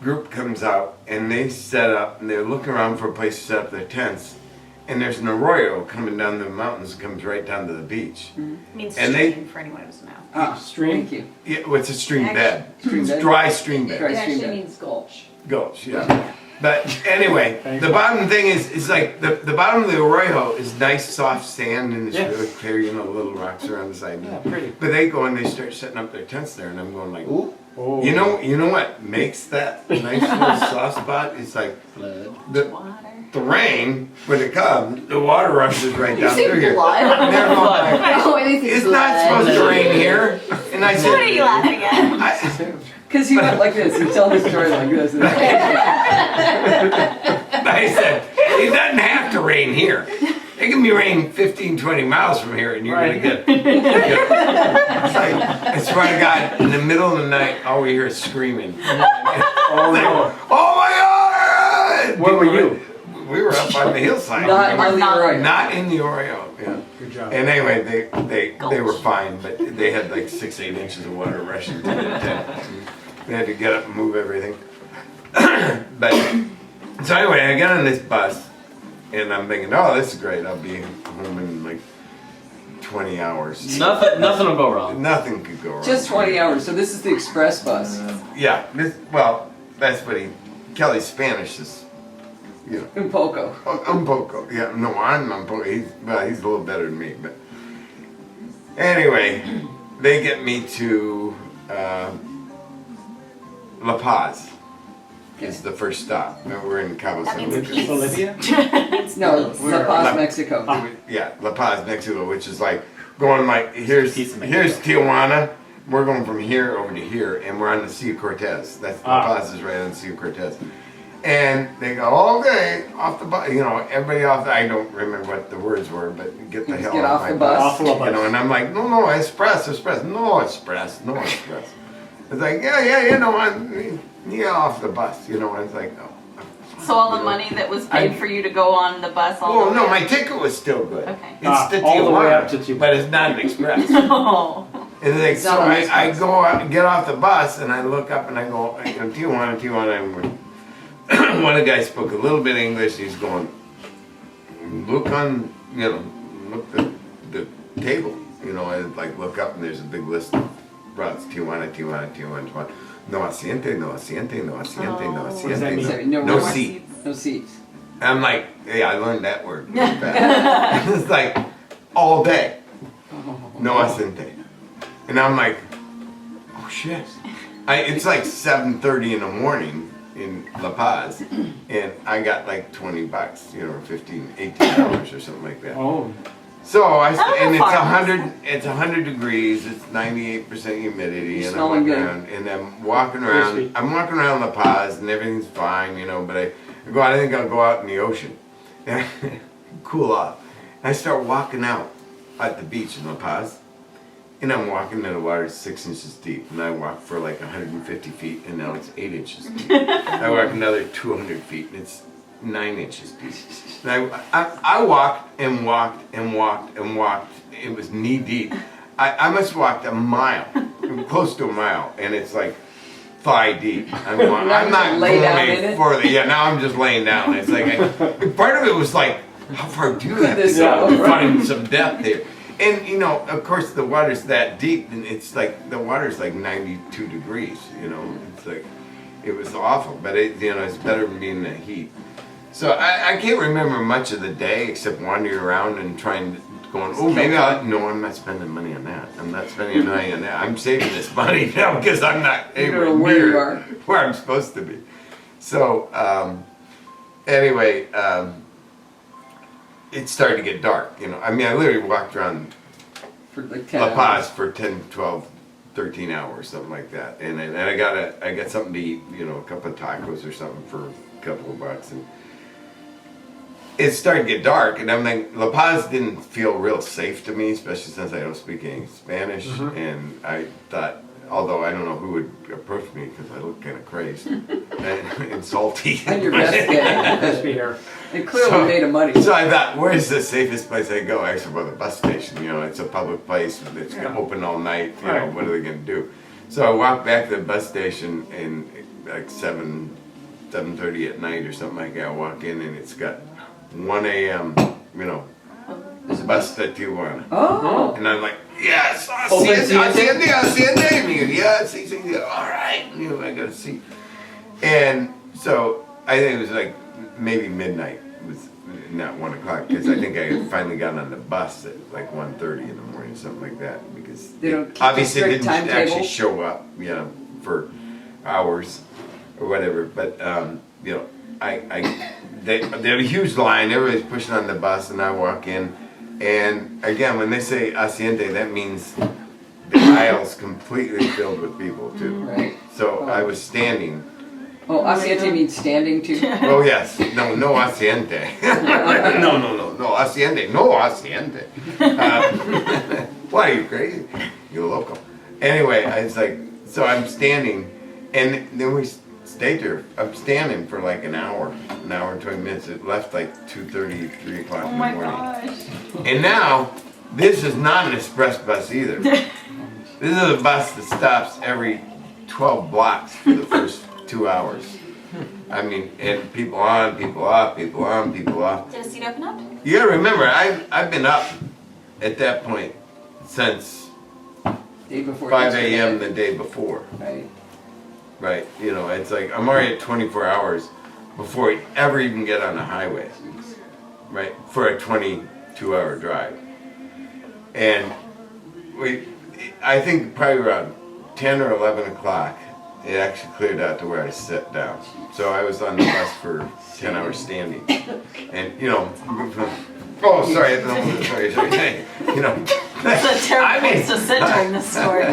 Speaker 3: group comes out and they set up and they're looking around for a place to set up their tents. And there's an arroyo coming down the mountains, comes right down to the beach.
Speaker 8: Means
Speaker 3: And they-
Speaker 8: stream for anyone who doesn't know.
Speaker 1: Ah,
Speaker 2: Stream?
Speaker 1: Thank you.
Speaker 3: Yeah, well, it's a stream bed.
Speaker 1: Stream
Speaker 3: It's
Speaker 1: bed?
Speaker 3: dry stream
Speaker 1: Dry
Speaker 3: bed.
Speaker 5: It actually
Speaker 1: stream bed.
Speaker 5: means gulch.
Speaker 3: Gulch, yeah. But anyway,
Speaker 2: Thanks.
Speaker 3: the bottom thing is like the bottom of the arroyo is nice soft sand and it's
Speaker 2: Yeah.
Speaker 3: really clear, you know, little rocks around the side.
Speaker 2: Yeah, pretty.
Speaker 3: But they go and they start setting up their tents there, and I'm going like,
Speaker 6: Ooh.
Speaker 2: Oh.
Speaker 3: you know what makes that nice little soft spot? It's like
Speaker 6: Flood.
Speaker 4: Water.
Speaker 3: the rain when it comes, the water rushes right
Speaker 7: You
Speaker 3: down
Speaker 7: see
Speaker 3: through here.
Speaker 7: blood.
Speaker 3: And they're going like,
Speaker 7: Oh, I see
Speaker 3: it's
Speaker 7: blood.
Speaker 3: not supposed to rain here. And I said,
Speaker 8: What are you laughing at?
Speaker 1: Because he went like this. He told the story like this.
Speaker 3: I said, it doesn't have to rain here. It can be rain 15, 20 miles from here and you're
Speaker 2: Right.
Speaker 3: gonna get It's like, I swear to God, in the middle of the night, all we hear is screaming.
Speaker 2: Oh no.
Speaker 3: Oh my God!
Speaker 2: Where were you?
Speaker 3: We were up on the hillside.
Speaker 1: Not on the
Speaker 4: Not-
Speaker 1: arroyo.
Speaker 3: Not in the Oreo, yeah.
Speaker 2: Good job.
Speaker 3: And anyway, they were fine, but they had like 6, 8 inches of water rushing to the tent. We had to get up and move everything. But so anyway, I got on this bus, and I'm thinking, oh, this is great. I'll be home in like 20 hours.
Speaker 6: Nothing will go wrong.
Speaker 3: Nothing could go wrong.
Speaker 1: Just 20 hours. So this is the express bus.
Speaker 3: Yeah. Well, that's what Kelly's Spanish is. You know.
Speaker 1: Un poco.
Speaker 3: Un poco. Yeah, no, I'm un poco. He's a little better than me, but anyway, they get me to La Paz. Is the first stop. We're in Cabo
Speaker 8: That
Speaker 3: San
Speaker 8: means
Speaker 3: Lucas.
Speaker 8: peace.
Speaker 2: Bolivia?
Speaker 1: No, La Paz, Mexico.
Speaker 3: Yeah, La Paz, Mexico, which is like going like here's
Speaker 6: Piece of Mexico.
Speaker 3: Tijuana. We're going from here over to here, and we're on the Sea of Cortez. That's La Paz is right on the Sea of Cortez. And they go, okay, off the bus. You know, everybody off. I don't remember what the words were, but get the hell
Speaker 1: Get
Speaker 3: off
Speaker 1: off
Speaker 3: my
Speaker 1: the bus.
Speaker 2: Off the bus.
Speaker 3: You know, and I'm like, no, express, no express. It's like, yeah, off the bus. You know, and it's like, oh.
Speaker 4: So all the money that was paid for you to go on the bus all
Speaker 3: Oh
Speaker 4: the way
Speaker 3: no,
Speaker 4: up-
Speaker 3: my ticket was still good.
Speaker 4: Okay.
Speaker 3: It's to
Speaker 2: all the way
Speaker 3: Tijuana,
Speaker 2: up to Tijuana.
Speaker 3: but it's not an express.
Speaker 4: Oh.
Speaker 3: And like,
Speaker 1: It's
Speaker 3: so
Speaker 1: not on this
Speaker 3: I
Speaker 1: bus.
Speaker 3: go out, get off the bus, and I look up and I go, Tijuana, and one of the guys spoke a little bit of English. He's going, look at the table. You know, I like look up and there's a big list of routes. Tijuana. No asiente.
Speaker 2: What does that mean?
Speaker 1: So,
Speaker 3: No seat.
Speaker 1: No seats.
Speaker 3: I'm like, yeah, I learned that word really fast. It's like all day. No asiente. And I'm like, oh shit. It's like 7:30 in the morning in La Paz, and I got like $20, you know, 15, $18 or something like that.
Speaker 2: Oh.
Speaker 3: So
Speaker 4: Oh,
Speaker 3: and it's
Speaker 4: farmers.
Speaker 3: 100 degrees, it's 98% humidity,
Speaker 1: You're
Speaker 3: and
Speaker 1: smelling good.
Speaker 3: I'm walking around,
Speaker 2: Crispy.
Speaker 3: I'm walking around La Paz, and everything's fine, you know, but I think I'll go out in the ocean, cool off. And I start walking out at the beach in La Paz, and I'm walking and the water's 6 inches deep, and I walk for like 150 feet, and now it's 8 inches deep. I walk another 200 feet, and it's 9 inches deep. And I walked and walked and walked and walked. It was knee deep. I must have walked a mile, close to a mile, and it's like thigh deep. I'm
Speaker 1: you
Speaker 3: not
Speaker 1: just lay down
Speaker 3: going
Speaker 1: in it?
Speaker 3: further. Yeah, now I'm just laying down. It's like part of it was like, how far do you have to
Speaker 1: this
Speaker 3: go
Speaker 1: go,
Speaker 3: to
Speaker 1: right?
Speaker 3: find some depth here? And you know, of course, the water's that deep, and it's like the water's like 92 degrees. You know, it's like it was awful, but it's better than being in the heat. So I can't remember much of the day except wandering around and trying to going. Oh, maybe no, I'm not spending money on that. I'm not spending money on that. I'm saving this money now because I'm not
Speaker 1: You don't
Speaker 3: anywhere
Speaker 1: know where you
Speaker 3: near
Speaker 1: are.
Speaker 3: where I'm supposed to be. So anyway. It started to get dark, you know. I mean, I literally walked around
Speaker 1: For like 10
Speaker 3: La
Speaker 1: hours.
Speaker 3: Paz for 10, 12, 13 hours, something like that. And I got something to eat, you know, a couple of tacos or something for a couple of bucks. And it started to get dark, and I'm like, La Paz didn't feel real safe to me, especially since I don't speak any Spanish. And I thought, although I don't know who would approach me because I look kind of crazy and salty.
Speaker 1: And your best guy.
Speaker 6: Must be here.
Speaker 1: It clearly made him money.
Speaker 3: So I thought, where's the safest place I go? Actually, by the bus station. You know, it's a public place. It's open all night. You know, what are they going to do? So I walked back to the bus station and like 7:30 at night or something like that. I walk in and it's got 1 a.m. You know,
Speaker 1: There's a
Speaker 3: bus to Tijuana.
Speaker 1: Oh.
Speaker 3: And I'm like, yes,
Speaker 6: Open
Speaker 3: hacienda. Yeah, sí, all right. You know, I got a seat. And so I think it was like maybe midnight. It was not 1 o'clock because I think I finally got on the bus at like 1:30 in the morning, something like that. Because
Speaker 1: They don't keep
Speaker 3: obviously
Speaker 1: a
Speaker 3: it
Speaker 1: strict
Speaker 3: didn't
Speaker 1: timetable?
Speaker 3: actually show up, you know, for hours or whatever. But you know, they had a huge line. Everybody's pushing on the bus, and I walk in. And again, when they say hacienda, that means the aisle's completely filled with people too.
Speaker 1: Right.
Speaker 3: So I was standing.
Speaker 1: Oh, hacienda means standing too?
Speaker 3: Oh yes, no hacienda. no hacienda, no hacienda. Why are you crazy? You're local. Anyway, I was like, so I'm standing, and then we stayed there. I'm standing for like an hour and 20 minutes. It left like 2:30, 3 o'clock
Speaker 4: Oh
Speaker 3: in the
Speaker 4: my
Speaker 3: morning.
Speaker 4: gosh.
Speaker 3: And now, this is not an express bus either. This is a bus that stops every 12 blocks for the first 2 hours. I mean, and people on, people off, people on, people off.
Speaker 8: Did a seat open up?
Speaker 3: You gotta remember, I've been up at that point since
Speaker 1: Day before
Speaker 3: 5
Speaker 1: yesterday.
Speaker 3: a.m. the day before.
Speaker 1: Right.
Speaker 3: Right, you know, it's like I'm already at 24 hours before I ever even get on the highway. Right, for a 22-hour drive. And I think probably around 10 or 11 o'clock, it actually cleared out to where I sat down. So I was on the bus for 10 hours standing. And, you know, oh, sorry, sorry. You know,
Speaker 4: It's a terrible place to sit during this story.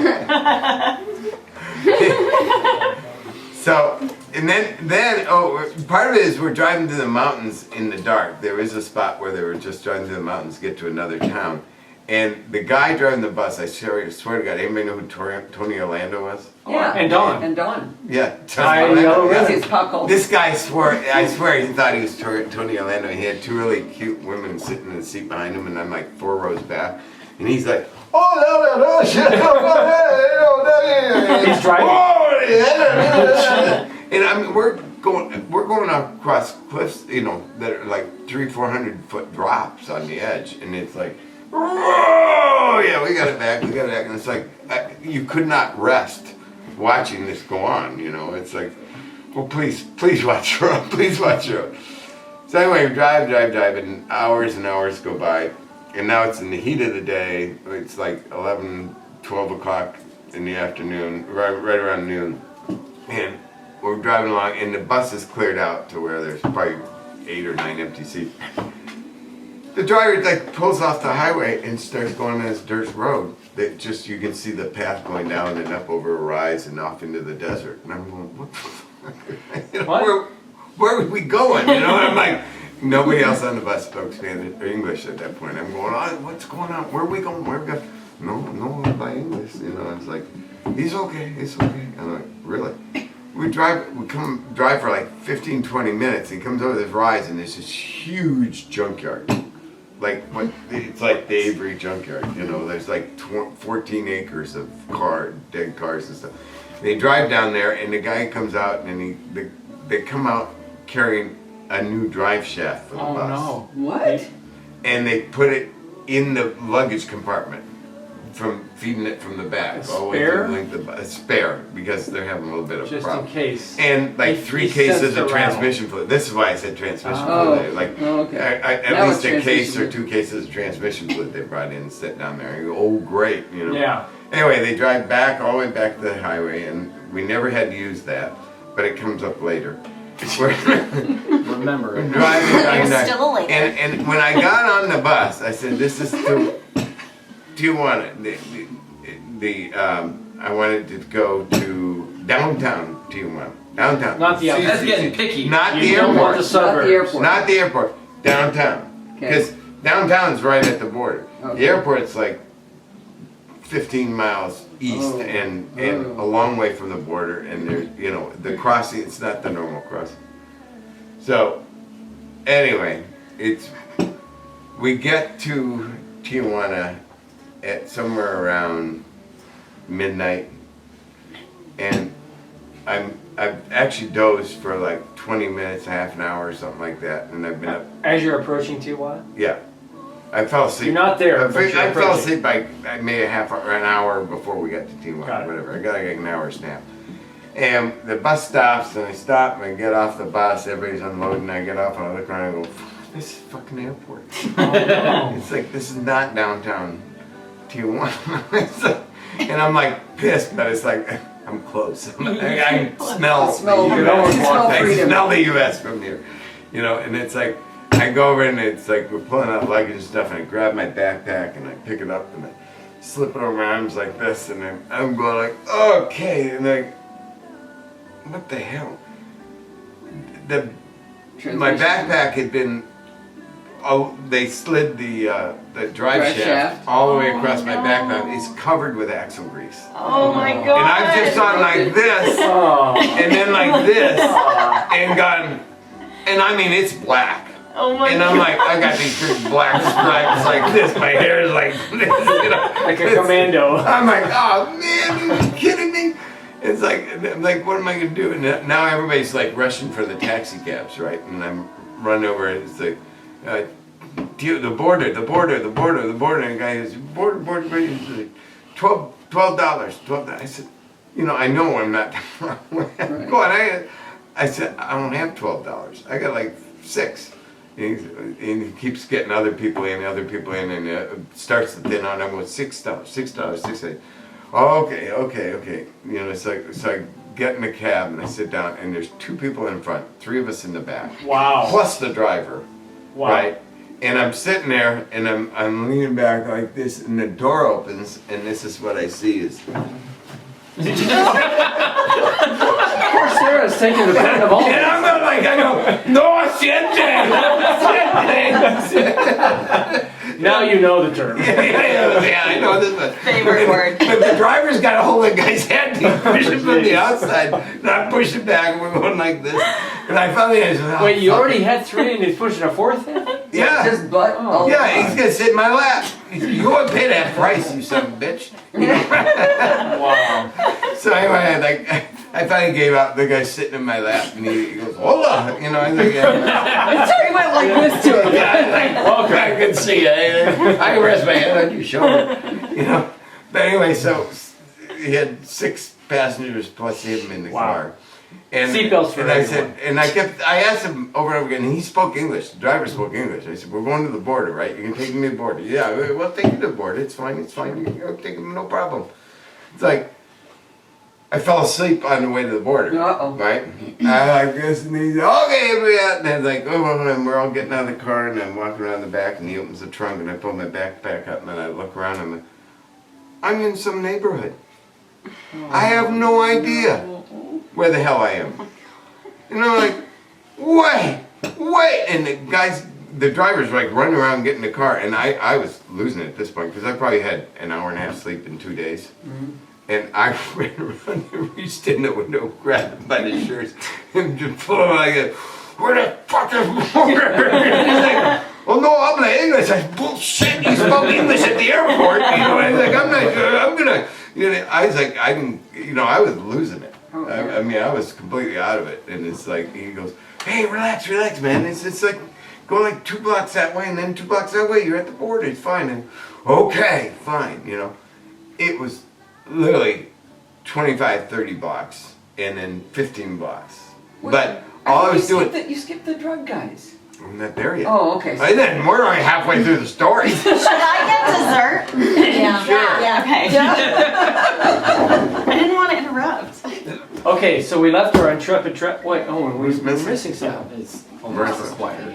Speaker 3: so, and then, oh, part of it is we're driving through the mountains in the dark. There is a spot where they were just driving through the mountains to get to another town. And the guy driving the bus, I swear to God, anybody know who Tony Orlando was?
Speaker 1: Yeah.
Speaker 6: And Dawn.
Speaker 1: And Dawn.
Speaker 3: Yeah,
Speaker 6: I
Speaker 3: Tony
Speaker 6: know,
Speaker 3: Orlando.
Speaker 1: This is pop culture.
Speaker 3: This guy I swear he thought he was Tony Orlando. He had 2 really cute women sitting in the seat behind him, and I'm like 4 rows back. And he's like, oh, no, shit.
Speaker 6: He's driving.
Speaker 3: And I mean, we're going across cliffs, you know, that are like 300-400 foot drops on the edge, and it's like, oh yeah, we got it back, and it's like you could not rest watching this go on, you know. It's like, well, please watch your road, please watch your road. So anyway, we drive, and hours go by, and now it's in the heat of the day. It's like 11, 12 o'clock in the afternoon, right around noon, and we're driving along, and the bus is cleared out to where there's probably 8 or 9 empty seats. The driver like pulls off the highway and starts going on this dirt road that just you can see the path going down and up over a rise and off into the desert. And I'm going, what the fuck? You know,
Speaker 6: What?
Speaker 3: where are we going? You know, and I'm like, nobody else on the bus spoke Spanish or English at that point. I'm going, oh, what's going on? Where are we going? Where are we going? No one by English. You know, it's like, it's okay. I'm like, really? We drive for like 15, 20 minutes. He comes over this rise and there's this huge junkyard. Like it's like the Avery junkyard, you know. There's like 14 acres of dead cars and stuff. They drive down there, and the guy comes out, and they come out carrying a new drive shaft for the bus.
Speaker 6: Oh
Speaker 1: What?
Speaker 3: And they put it in the luggage compartment from feeding it from the back.
Speaker 6: A
Speaker 3: all the way to
Speaker 6: spare?
Speaker 3: the length of a spare because they're having a little bit
Speaker 6: no!
Speaker 3: of
Speaker 6: Just
Speaker 3: problem.
Speaker 6: in case.
Speaker 3: And like
Speaker 6: He
Speaker 3: 3
Speaker 6: sensed
Speaker 3: cases
Speaker 6: a
Speaker 3: of
Speaker 6: rattle.
Speaker 3: transmission fluid. This is why I said transmission
Speaker 1: Oh.
Speaker 3: fluid. Like
Speaker 1: Okay.
Speaker 3: at
Speaker 1: Now
Speaker 3: least
Speaker 1: it's
Speaker 3: a case or
Speaker 1: transmission
Speaker 3: 2 cases of transmission fluid they brought in and set down there. You go, oh great, you know.
Speaker 6: Yeah.
Speaker 3: Anyway, they drive back all the way back to the highway, and we never had to use that, but it comes up later. We're
Speaker 6: Remember it.
Speaker 3: driving,
Speaker 8: There's still a later.
Speaker 3: and when I got on the bus, I said, "This is Tijuana." I wanted to go to downtown Tijuana. Downtown.
Speaker 6: Not the
Speaker 3: See-
Speaker 6: outside.
Speaker 1: That's getting
Speaker 6: picky.
Speaker 3: Not
Speaker 6: You
Speaker 3: the
Speaker 6: don't want
Speaker 3: airport.
Speaker 6: the suburbs.
Speaker 1: Not the airport.
Speaker 3: Not the airport. downtown.
Speaker 1: Okay.
Speaker 3: Because downtown's right at the border.
Speaker 1: Okay.
Speaker 3: The airport's like 15 miles east
Speaker 1: Oh.
Speaker 3: and
Speaker 1: Oh.
Speaker 3: a long way from the border, and there's, you know, the crossing, it's not the normal crossing. So, anyway, we get to Tijuana at somewhere around midnight, and I've actually dozed for like 20 minutes, half an hour or something like that, and I've been up,
Speaker 6: As you're approaching Tijuana?
Speaker 3: yeah. I fell asleep.
Speaker 6: You're not there,
Speaker 3: I
Speaker 6: but you're
Speaker 3: fell
Speaker 6: approaching.
Speaker 3: asleep by maybe an hour before we got to Tijuana,
Speaker 6: Got it.
Speaker 3: whatever. I got like an hour's nap. And the bus stops, and I stop, and I get off the bus, everybody's unloading, I get off, and I look around and I go, this is fucking airport. It's like, this is not downtown Tijuana. It's like, and I'm like pissed, but it's like, I'm close. I smell
Speaker 1: Smell
Speaker 3: the
Speaker 1: freedom.
Speaker 3: US.
Speaker 1: Smell
Speaker 3: I
Speaker 1: freedom.
Speaker 3: smell the US from here. You know, and it's like, I go over and it's like, we're pulling out luggage and stuff, and I grab my backpack and I pick it up and I slip it over my arms like this, and I'm going like, okay, and like, what the hell? My
Speaker 1: Transmission.
Speaker 3: backpack had been, they slid the drive
Speaker 1: Drive
Speaker 3: shaft
Speaker 1: shaft.
Speaker 3: all the way across my
Speaker 4: no.
Speaker 3: backpack. It's covered with axle grease.
Speaker 4: Oh my god.
Speaker 3: And I've just gone like this,
Speaker 6: Oh.
Speaker 3: and then like this, and gone, and I mean, it's black.
Speaker 4: Oh my
Speaker 3: And
Speaker 4: god.
Speaker 3: I'm like, I got these big black stripes like this, my hair is like this, you know.
Speaker 6: Like a
Speaker 3: It's-
Speaker 6: commando.
Speaker 3: I'm like, oh man, are you kidding me? It's like, I'm like, what am I gonna do? And now everybody's like rushing for the taxi cabs, right? And I'm running over, and it's like, the border. And the guy is, border, he's like, $12. I said, you know, I know I'm not, go on, I said, I don't have $12. I got like 6. And he keeps getting other people in, and starts to thin out. I'm going, $6. Oh, okay. You know, so I get in the cab and I sit down, and there's 2 people in front, 3 of us in the back,
Speaker 6: Wow.
Speaker 3: plus the driver,
Speaker 6: Wow.
Speaker 3: right? And I'm sitting there, and I'm leaning back like this, and the door opens, and this is what I see is.
Speaker 1: Poor Sarah's taking the brunt of all
Speaker 3: And
Speaker 1: this.
Speaker 3: I'm not like, I go, no siente.
Speaker 6: Now you know the term.
Speaker 3: Yeah, I know this one.
Speaker 4: Favorite word.
Speaker 3: But the driver's got to hold the guy's hand. He's pushing from the outside, and I'm pushing back, and we're going like this. And I finally, I said, oh,
Speaker 6: Wait, you
Speaker 3: fuck
Speaker 6: already
Speaker 3: it.
Speaker 6: had 3 and he's pushing a 4th in?
Speaker 3: Yeah.
Speaker 1: Just butt. all
Speaker 3: Yeah,
Speaker 1: the
Speaker 3: he's gonna sit in my lap. You won't pay that price, you son of a bitch.
Speaker 6: Wow.
Speaker 3: So anyway, I finally gave up. The guy's sitting in my lap, and he goes, "Hola," you know. I was like, yeah.
Speaker 1: So he went like this to him.
Speaker 3: Welcome. I can see you. I rest my hand on your shoulder, you know. But anyway, so he had 6 passengers plus him in the
Speaker 6: Wow.
Speaker 3: car. And,
Speaker 6: Seatbelts for
Speaker 3: and I
Speaker 6: everyone.
Speaker 3: said, and I asked him over and over again, and he spoke English. The driver spoke English. I said, "We're going to the border, right? You can take me to the border." "Yeah, we'll take you to the border. It's fine. You can take him, no problem." It's like, I fell asleep on the way to the border.
Speaker 1: Uh-oh.
Speaker 3: Right? I like this, and he's okay, we out. And I'm like, oh, and we're all getting out of the car, and I'm walking around the back, and he opens the trunk, and I pull my backpack up, and I look around, and I'm in some neighborhood. I have no idea where the hell I am. And I'm like, wait, and the driver's like running around getting the car, and I was losing it at this point, because I probably had an hour and a half sleep in 2 days. And I ran around and reached in the window, grabbed him by the shirts, and just pulled him like that. "Where the fuck is border?" He's like, "Oh no, habla English." I said, "Bullshit, you spoke English at the airport." You know, and he's like, I'm gonna, you know, I was like, I was losing it. I mean, I was completely out of it. And it's like, he goes, "Hey, relax, man. It's like, go like 2 blocks that way, and then 2 blocks that way, you're at the border, it's fine." And, okay, fine, you know. It was literally 25, 30 blocks, and then 15 blocks. But all I was doing,
Speaker 1: You skipped the drug guys.
Speaker 3: I'm not there yet.
Speaker 1: Oh, okay.
Speaker 3: And then we're only halfway through the story.
Speaker 4: Should I get dessert?
Speaker 5: Yeah.
Speaker 3: Sure.
Speaker 5: Yeah.
Speaker 4: Okay. I didn't want to interrupt.
Speaker 6: Okay, so we left our intrepid wait, we're
Speaker 3: Who's missing?
Speaker 6: missing
Speaker 2: Yeah,
Speaker 6: something.
Speaker 2: it's almost
Speaker 3: Versa.
Speaker 2: quieter.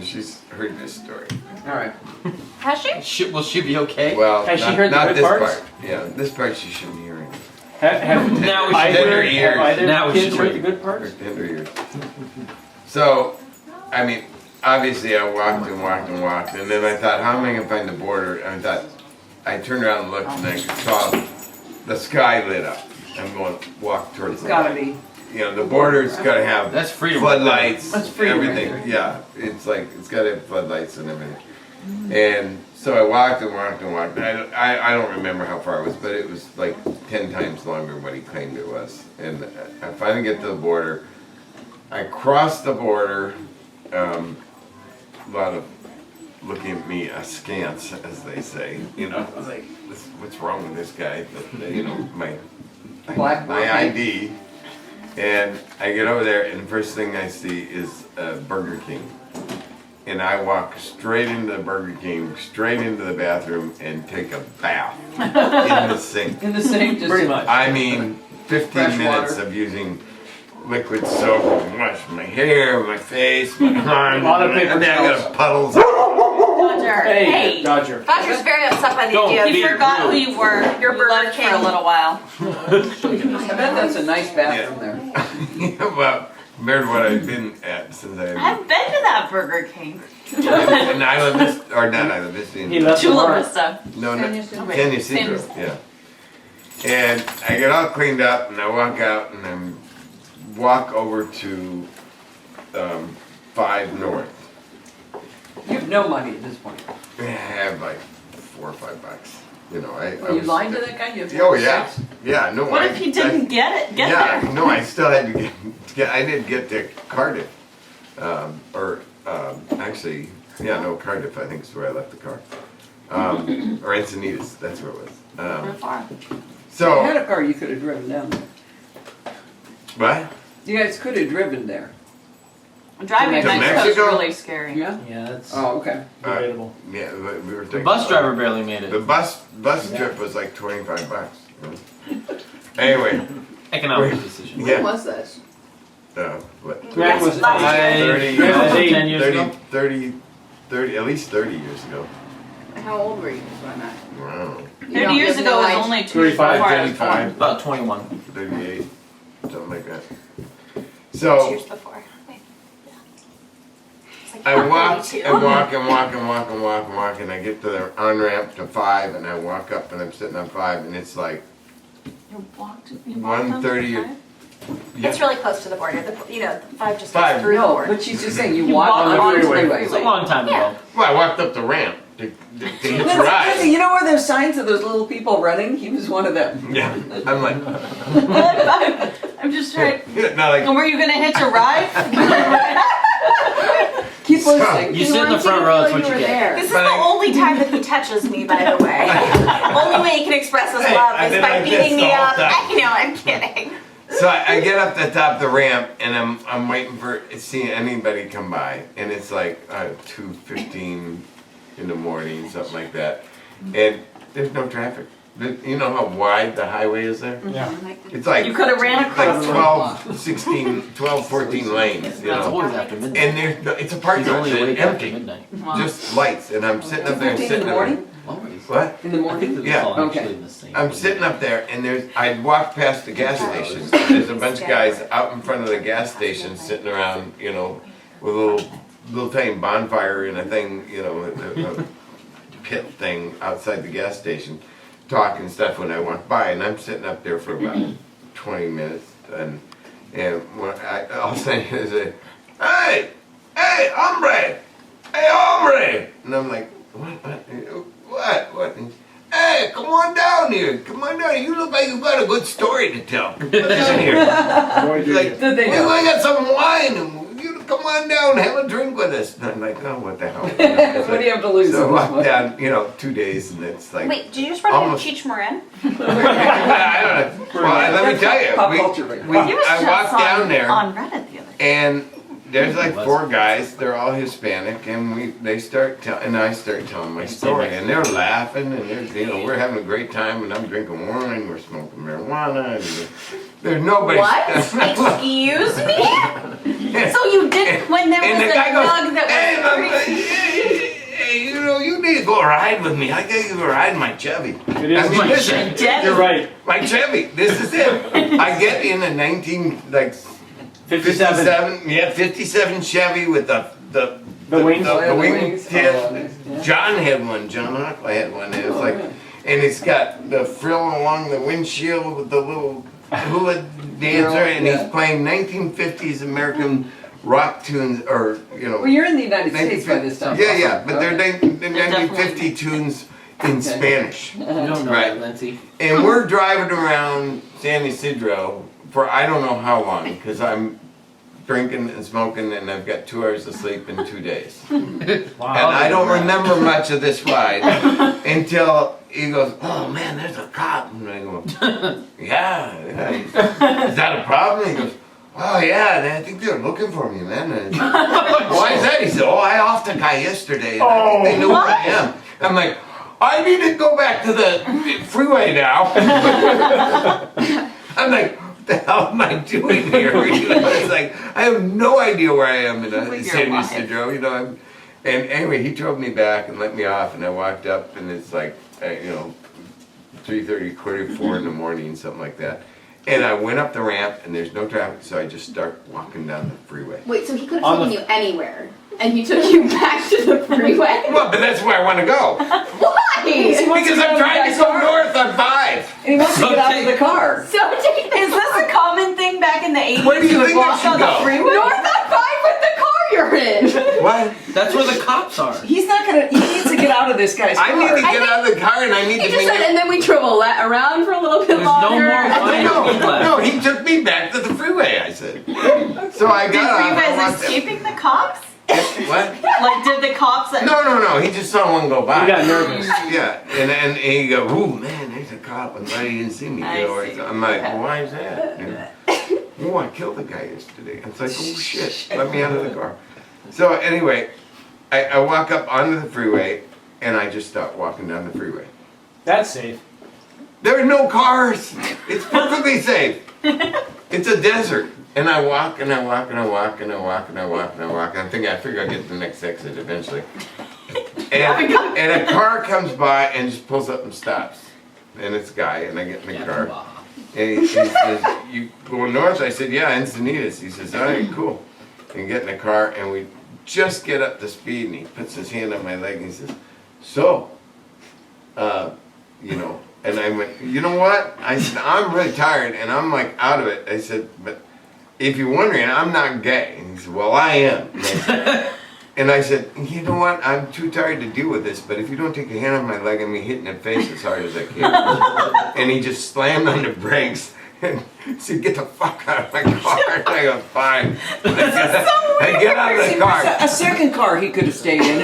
Speaker 3: She's heard this story.
Speaker 1: All right.
Speaker 4: Has she?
Speaker 2: Will she be okay?
Speaker 3: Well,
Speaker 6: Has she
Speaker 3: not,
Speaker 6: heard the
Speaker 3: not
Speaker 6: good
Speaker 3: this
Speaker 6: parts?
Speaker 3: part. Yeah, this part she shouldn't hear it.
Speaker 6: Have
Speaker 2: Now we should
Speaker 6: either,
Speaker 3: enter ears.
Speaker 6: have either
Speaker 2: Now we
Speaker 6: kids
Speaker 2: should
Speaker 6: heard
Speaker 2: wait.
Speaker 6: the good parts?
Speaker 3: Tender ears. So, I mean, obviously I walked and walked and walked, and then I thought, how am I gonna find the border? And I turned around and looked, and I saw the sky lit up. I'm going to walk towards the
Speaker 9: Gotta
Speaker 3: light.
Speaker 9: be.
Speaker 3: You know, the border's gotta have
Speaker 6: That's freedom.
Speaker 3: floodlights,
Speaker 9: That's freedom right
Speaker 3: everything. Yeah, it's like, it's gotta have floodlights and everything. And so I walked and walked and walked. I don't remember how far it was, but it was like 10 times longer than what he claimed it was. And I finally get to the border. I crossed the border. A lot of looking at me askance, as they say. You know, I was like, what's wrong with this guy? But, you know, my ID. And I get over there, and the first thing I see is Burger King. And I walk straight into the Burger King, straight into the bathroom, and take a bath in the sink.
Speaker 9: In the same, just
Speaker 6: Pretty much.
Speaker 3: I mean, 15
Speaker 9: Fresh
Speaker 3: minutes
Speaker 9: water.
Speaker 3: of using liquid soap and wash my hair, my face, my arms.
Speaker 6: A lot of paper
Speaker 3: and then I got
Speaker 6: towels.
Speaker 3: puddles.
Speaker 8: Dodger.
Speaker 6: Hey, Dodger.
Speaker 8: Dodger's very upset by the
Speaker 6: Don't
Speaker 8: idea.
Speaker 6: be
Speaker 4: He forgot who you were.
Speaker 8: Your
Speaker 4: You
Speaker 8: Burger
Speaker 4: left for a
Speaker 8: King.
Speaker 4: little while.
Speaker 9: I bet that's a nice bathroom there.
Speaker 3: Yeah, well, compared to what I've been at since I
Speaker 4: I've been to that Burger King.
Speaker 3: in Isla Vista, or not Isla Vista.
Speaker 6: He left the
Speaker 4: Chula
Speaker 6: mark.
Speaker 4: Vista.
Speaker 3: No, no,
Speaker 5: San Ysidro.
Speaker 3: San Ysidro, yeah. And I get all cleaned up, and I walk out, and I walk over to 5 North.
Speaker 9: You have no money at this point.
Speaker 3: I have like $4 or $5. You know, I
Speaker 9: Well, you
Speaker 3: was-
Speaker 9: lied to that guy? You have
Speaker 3: Oh yeah,
Speaker 9: 6?
Speaker 3: yeah. No.
Speaker 4: What
Speaker 3: I-
Speaker 4: if he didn't get
Speaker 3: Yeah,
Speaker 4: there?
Speaker 3: no. I still had to get. I did get to Cardiff, actually, yeah, no, Cardiff. I think is where I left the car, or Encinitas. That's where it was.
Speaker 9: If you
Speaker 3: So
Speaker 9: had a car, you could have driven down there.
Speaker 3: what?
Speaker 9: You guys could have driven there.
Speaker 4: Driving
Speaker 3: To
Speaker 4: Mexico is
Speaker 3: Mexico?
Speaker 4: really scary.
Speaker 9: Yeah?
Speaker 6: Yeah, that's
Speaker 9: Oh, okay.
Speaker 6: debatable.
Speaker 3: Yeah, we were.
Speaker 6: The
Speaker 3: taking-
Speaker 6: bus driver barely made
Speaker 3: The
Speaker 6: it.
Speaker 3: bus trip was like $25. Anyway,
Speaker 6: Economic decision.
Speaker 3: yeah.
Speaker 7: When was this?
Speaker 3: What?
Speaker 6: Grant was
Speaker 8: Last year.
Speaker 3: 30,
Speaker 6: Grant was
Speaker 3: 30,
Speaker 6: 10 years ago.
Speaker 3: 30, at least 30 years ago.
Speaker 7: How old were you when that?
Speaker 3: Wow.
Speaker 4: 30 years ago was only 2 years before
Speaker 6: 35,
Speaker 4: I was born.
Speaker 3: 35.
Speaker 6: About 21.
Speaker 3: 38, something like that.
Speaker 8: 2
Speaker 3: So
Speaker 8: years before. Wait. It's like
Speaker 3: I walk
Speaker 8: 32.
Speaker 3: and walk and walk and walk and walk and walk, and I get to the on-ramp to 5, and I walk up, and I'm sitting on 5, and it's like,
Speaker 4: You walked
Speaker 3: 1:30 or- yeah,
Speaker 8: It's really close to the border. The 5 just
Speaker 3: Five.
Speaker 8: goes through the
Speaker 9: No,
Speaker 8: border.
Speaker 9: but she's just saying you
Speaker 4: You
Speaker 9: walked
Speaker 4: walked
Speaker 9: on
Speaker 4: on
Speaker 9: the
Speaker 4: the
Speaker 9: freeway.
Speaker 6: It's a long time ago.
Speaker 3: well, I walked up the ramp to hitch a
Speaker 9: Listen,
Speaker 3: ride.
Speaker 9: you know where there's signs of those little people running? He was one of them.
Speaker 3: Yeah, I'm like,
Speaker 4: I'm just trying.
Speaker 3: not like,
Speaker 4: And were you gonna hitch a ride?
Speaker 9: Keep
Speaker 3: So-
Speaker 9: listening.
Speaker 6: You sit in the front row, that's what you get.
Speaker 8: This is
Speaker 3: But
Speaker 8: the
Speaker 3: I-
Speaker 8: only time that he touches me, by the way. Only way he can express his
Speaker 3: Hey,
Speaker 8: love
Speaker 3: I've
Speaker 8: is
Speaker 3: been
Speaker 8: by
Speaker 3: like this
Speaker 8: beating
Speaker 3: the
Speaker 8: me
Speaker 3: whole
Speaker 8: up.
Speaker 3: time.
Speaker 8: I know, I'm kidding.
Speaker 3: so I get up the top of the ramp, and I'm waiting for seeing anybody come by, and it's like 2:15 in the morning, something like that, and there's no traffic. You know how wide the highway is there?
Speaker 6: Yeah.
Speaker 3: It's like
Speaker 4: You could have ran across.
Speaker 3: like 12, 16, 12, 14 lanes, you
Speaker 6: That's
Speaker 3: know.
Speaker 6: always after midnight.
Speaker 3: And there's no, it's a parking
Speaker 6: He's
Speaker 3: lot,
Speaker 6: only
Speaker 3: it's
Speaker 6: awake after
Speaker 3: empty,
Speaker 6: midnight.
Speaker 4: Wow.
Speaker 3: just lights, and I'm sitting up there,
Speaker 9: 15 in
Speaker 3: sitting
Speaker 9: the
Speaker 3: there.
Speaker 9: morning?
Speaker 6: Always.
Speaker 3: What?
Speaker 9: In the
Speaker 6: I
Speaker 9: morning?
Speaker 6: think
Speaker 3: Yeah.
Speaker 6: it's all
Speaker 9: Okay.
Speaker 6: actually the same.
Speaker 3: I'm sitting up there, and I'd walk past the gas station. There's a bunch of guys out in front of the gas station sitting around, you know, with a little tiny bonfire and a thing, you know, a pit thing outside the gas station, talking stuff when I walk by, and I'm sitting up there for about 20 minutes, and when all of a sudden I say, hey, hombre, and I'm like, what? Hey, come on down here. You look like you've got a good story to tell. Listen here. Like,
Speaker 9: Did they
Speaker 3: we
Speaker 9: know?
Speaker 3: got some wine, and you come on down, have a drink with us. And I'm like, oh, what the hell?
Speaker 9: What do you have to lose?
Speaker 3: So I
Speaker 9: at this
Speaker 3: walked
Speaker 9: point?
Speaker 3: down, 2 days, and it's like,
Speaker 8: Wait, did you just run into
Speaker 3: Almost.
Speaker 8: Cheech Marin?
Speaker 3: I don't know. Well, let me tell you,
Speaker 9: Pop culture right now.
Speaker 4: He was
Speaker 3: I
Speaker 4: just
Speaker 3: walked down there,
Speaker 4: on Reddit the other day.
Speaker 3: and there's like 4 guys. They're all Hispanic, and I start telling my story, and they're laughing, and we're having a great time, and I'm drinking wine, we're smoking marijuana, and there's nobody.
Speaker 8: What? Excuse me? So you did when there
Speaker 3: And
Speaker 8: was
Speaker 3: the
Speaker 8: a
Speaker 3: guy goes,
Speaker 8: dog that
Speaker 3: hey,
Speaker 8: was
Speaker 3: you need to go ride with me. I got you to ride in my Chevy.
Speaker 6: It is my
Speaker 3: this
Speaker 6: Chevy.
Speaker 3: is-
Speaker 6: You're right.
Speaker 3: My Chevy. This is it. I get in a
Speaker 6: 57.
Speaker 3: 57 Chevy with the
Speaker 6: The wings?
Speaker 3: The
Speaker 9: the
Speaker 3: wings.
Speaker 9: wings.
Speaker 3: Yeah.
Speaker 9: Oh, yeah.
Speaker 3: John had one. John Ockley had one. And it's like, and it's got the frill along the windshield with the little hula dancer, and
Speaker 9: Yeah.
Speaker 3: he's playing 1950s American rock tunes, or
Speaker 9: Well, you're in the United States by this time.
Speaker 3: Yeah, but they're
Speaker 9: Okay.
Speaker 3: the 1950 tunes in Spanish.
Speaker 1: You don't know
Speaker 3: Right.
Speaker 1: that, Lindsay.
Speaker 3: And we're driving around San Ysidro for I don't know how long, because I'm drinking and smoking, and I've got 2 hours of sleep in 2 days. And I don't remember much of this ride until he goes, "Oh man, there's a cop." And I go, yeah. Is that a problem? He goes, "Oh yeah, I think they're looking for me, man." And, why is that? He said, "Oh, I offed a guy yesterday, and I think they know where I am." I'm like, "I need to go back to the freeway now." I'm like, "What the hell am I doing here?" It's like, I have no idea where I am in
Speaker 4: Like
Speaker 3: San
Speaker 4: you're
Speaker 3: Ysidro, And anyway, he drove me back and let me off, and I walked up, and it's like, 3:30, 4:45 in the morning, something like that. And I went up the ramp, and there's no traffic, so I just start walking down the freeway.
Speaker 8: Wait, so he could
Speaker 6: On
Speaker 8: have
Speaker 6: the-
Speaker 8: taken you anywhere, and he took you back to the freeway?
Speaker 3: Well, but that's where I want to go.
Speaker 8: Why?
Speaker 3: Because I'm trying to go north on 5.
Speaker 9: And he wants to get out of the car.
Speaker 8: So take
Speaker 4: Is this a common thing back in the 80s?
Speaker 3: Where do you
Speaker 4: would
Speaker 3: think I
Speaker 4: walk
Speaker 3: should
Speaker 4: on
Speaker 3: go?
Speaker 4: the freeway?
Speaker 8: North on 5 with the car you're in.
Speaker 3: What?
Speaker 1: That's where the cops are.
Speaker 9: He's not gonna. He needs to get out of this guy's car.
Speaker 3: I need to get out of the car, and I need
Speaker 8: He
Speaker 3: to
Speaker 8: just
Speaker 3: bring
Speaker 8: said, and then we drove around for a little bit
Speaker 1: There's no
Speaker 8: longer.
Speaker 1: more wine.
Speaker 3: No, he took me back to the freeway, I said. So I
Speaker 4: Did
Speaker 3: got
Speaker 4: were you
Speaker 3: off, I
Speaker 4: guys
Speaker 3: walked
Speaker 4: escaping the cops?
Speaker 3: up. What?
Speaker 4: Like, did the cops?
Speaker 3: No, he just saw one go by.
Speaker 6: You got nervous.
Speaker 3: Yeah, and he go, "Ooh, man, there's a cop. I'm glad he didn't see me."
Speaker 4: I see.
Speaker 3: I'm like,
Speaker 4: Okay.
Speaker 3: "Well, why is that?" "Oh, I killed a guy yesterday." It's like, "Oh shit, let me out of the car." So anyway, I walk up onto the freeway, and I just start walking down the freeway.
Speaker 6: That's safe.
Speaker 3: There are no cars. It's perfectly safe. It's a desert. And I walk, and I walk, and I walk, and I walk, and I walk, and I walk. And I figure I'll get to the next exit eventually. And a car comes by and just pulls up and stops. And it's a guy, and I get in the car. And he says, "You going north?" I said, "Yeah, Encinitas." He says, "All right, cool." And get in the car, and we just get up to speed, and he puts his hand on my leg, and he says, "So, and I went, "You know what?" I said, "I'm really tired, and I'm like out of it." I said, "But if you're wondering, I'm not gay." And he said, "Well, I am." And I said, "You know what? I'm too tired to deal with this, but if you don't take your hand on my leg, I'm hitting the face as hard as I can." And he just slammed on the brakes and said, "Get the fuck out of my car." And I go, "Fine." I get out of the car.
Speaker 9: A second car he could have stayed in.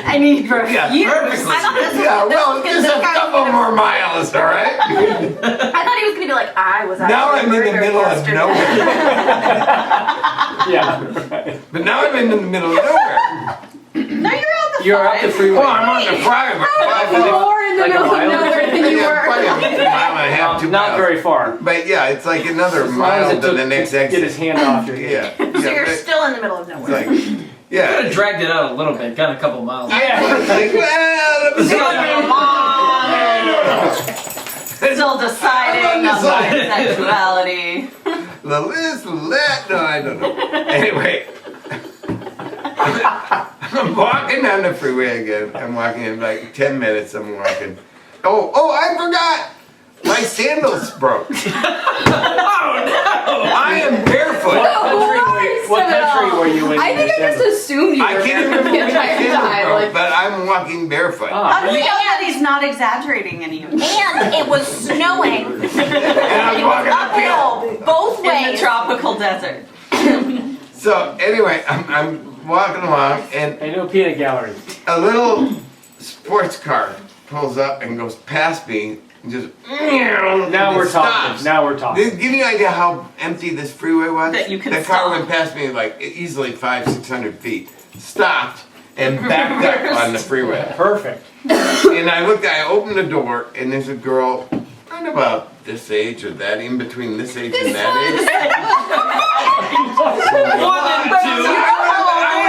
Speaker 8: I mean, for
Speaker 3: Yeah,
Speaker 8: years.
Speaker 1: perfectly.
Speaker 8: I thought this was,
Speaker 3: Yeah, well,
Speaker 8: this
Speaker 3: just
Speaker 8: was
Speaker 3: a couple more miles, all right?
Speaker 8: I thought he was gonna be like, I was
Speaker 3: Now
Speaker 8: actually
Speaker 3: I'm in the
Speaker 8: murdered
Speaker 3: middle of
Speaker 8: yesterday.
Speaker 3: nowhere.
Speaker 6: Yeah.
Speaker 3: But now I'm in the middle of nowhere.
Speaker 4: No, you're out the
Speaker 6: You're up the freeway.
Speaker 3: Well, I'm on the freeway.
Speaker 8: More in the
Speaker 6: Like a
Speaker 8: middle of
Speaker 6: mile?
Speaker 8: nowhere than you
Speaker 3: Yeah,
Speaker 8: were.
Speaker 3: probably a mile and a half, 2
Speaker 6: Not
Speaker 3: miles.
Speaker 6: very far.
Speaker 3: But yeah, it's like another
Speaker 6: As long as
Speaker 3: mile
Speaker 6: it
Speaker 3: to
Speaker 6: took
Speaker 3: the next
Speaker 6: to get his
Speaker 3: exit.
Speaker 6: hand off your
Speaker 3: Yeah.
Speaker 8: So you're
Speaker 3: but
Speaker 8: still in the middle of
Speaker 3: it's
Speaker 8: nowhere.
Speaker 3: like,
Speaker 1: Could have
Speaker 3: yeah.
Speaker 1: dragged it out a little bit, got a couple miles.
Speaker 3: Yeah. It's like, well, let me see.
Speaker 4: Still deciding
Speaker 3: I'm
Speaker 4: on my
Speaker 3: undecided.
Speaker 4: sexuality.
Speaker 3: The list, no, I don't know. Anyway, I'm walking down the freeway again. I'm walking in like 10 minutes. I'm walking. Oh, I forgot. My sandals broke.
Speaker 1: Oh
Speaker 3: I am barefoot.
Speaker 6: What country were you in?
Speaker 8: I think I just assumed you
Speaker 3: I
Speaker 8: were
Speaker 3: can't
Speaker 8: there
Speaker 3: remember
Speaker 8: the
Speaker 3: when my
Speaker 8: entire
Speaker 3: sandals
Speaker 8: time.
Speaker 3: broke,
Speaker 8: Like,
Speaker 3: but I'm walking barefoot.
Speaker 6: Ah.
Speaker 4: How do we know that he's not exaggerating any of this?
Speaker 8: and it was snowing.
Speaker 3: And I'm walking uphill.
Speaker 8: Uphill, both
Speaker 4: In the
Speaker 8: ways.
Speaker 4: tropical desert.
Speaker 3: So anyway, I'm walking along, and
Speaker 6: I know peanut gallery.
Speaker 3: a little sports car pulls up and goes past me, and just
Speaker 6: Now we're
Speaker 3: stops.
Speaker 6: talking. Now we're talking.
Speaker 3: Give you an idea how empty this freeway was?
Speaker 4: That you can
Speaker 3: The car
Speaker 4: stop.
Speaker 3: went past me like easily 500-600 feet, stopped, and backed up on the freeway.
Speaker 6: Perfect.
Speaker 3: And I opened the door, and there's a girl, right about this age or that, in between this age and that age.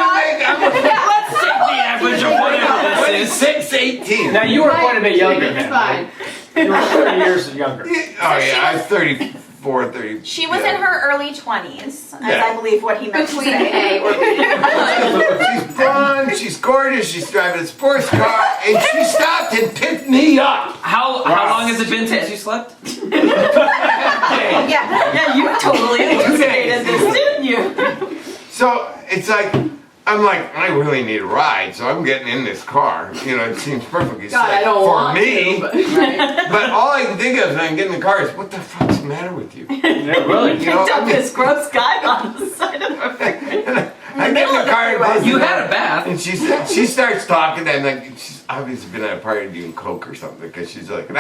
Speaker 1: Let's take the average of whatever this is.
Speaker 3: 26, 18.
Speaker 6: Now you were quite a bit younger
Speaker 5: It's
Speaker 6: then.
Speaker 5: fine.
Speaker 6: Right? You were 30 years younger.
Speaker 3: Oh yeah, I was 30, 4:30.
Speaker 8: She was in her early 20s, as
Speaker 3: Yeah.
Speaker 8: I believe what he meant to
Speaker 5: Between
Speaker 8: say.
Speaker 5: A or B.
Speaker 3: She's blonde, she's gorgeous, she's driving a sports car, and she stopped and picked me up.
Speaker 6: How long has it been since you slept?
Speaker 8: Yeah, you totally anticipated this, didn't you?
Speaker 3: So it's like, I'm like, I really need a ride, so I'm getting in this car. You know, it seems perfectly
Speaker 9: God,
Speaker 3: safe
Speaker 9: I don't
Speaker 3: for
Speaker 9: want
Speaker 3: me.
Speaker 9: to, but, right?
Speaker 3: But all I can think of when I get in the car is, what the fuck's the matter with you?
Speaker 6: Yeah, really.
Speaker 3: You know,
Speaker 8: Picked up
Speaker 3: I mean,
Speaker 8: this gross guy on the side of her freeway.
Speaker 3: I get in the car and close
Speaker 6: You
Speaker 3: the
Speaker 6: had
Speaker 3: door,
Speaker 6: a bath.
Speaker 3: and she starts talking, and like she's obviously been at a party doing coke or something because she's like, we're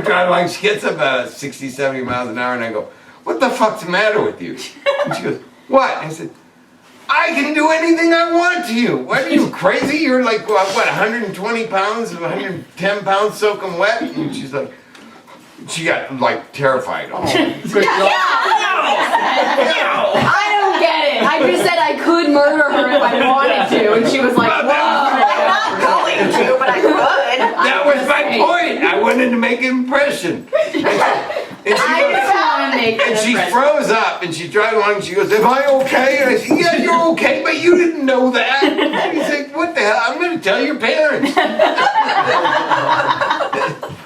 Speaker 3: driving along. She gets up about 60, 70 miles an hour, and I go, what the fuck's the matter with you? And she goes, what? I said, I can do anything I want to you. What are you, crazy? You're like, what, 120 pounds, 110 pounds soaking wet? And she's like, she got like terrified.
Speaker 6: Good job.
Speaker 9: I don't get it. I just said I could murder her if I wanted to, and she was like,
Speaker 8: I'm
Speaker 9: whoa.
Speaker 8: not going to, but I could.
Speaker 3: That was my point. I wanted to make an impression. And she
Speaker 9: I
Speaker 3: goes,
Speaker 9: just want to make
Speaker 3: and
Speaker 9: an
Speaker 3: she
Speaker 9: impression.
Speaker 3: froze up and she's driving along and she goes, am I okay? And I said, yeah, you're okay, but you didn't know that. And he said, what the hell? I'm going to tell your parents.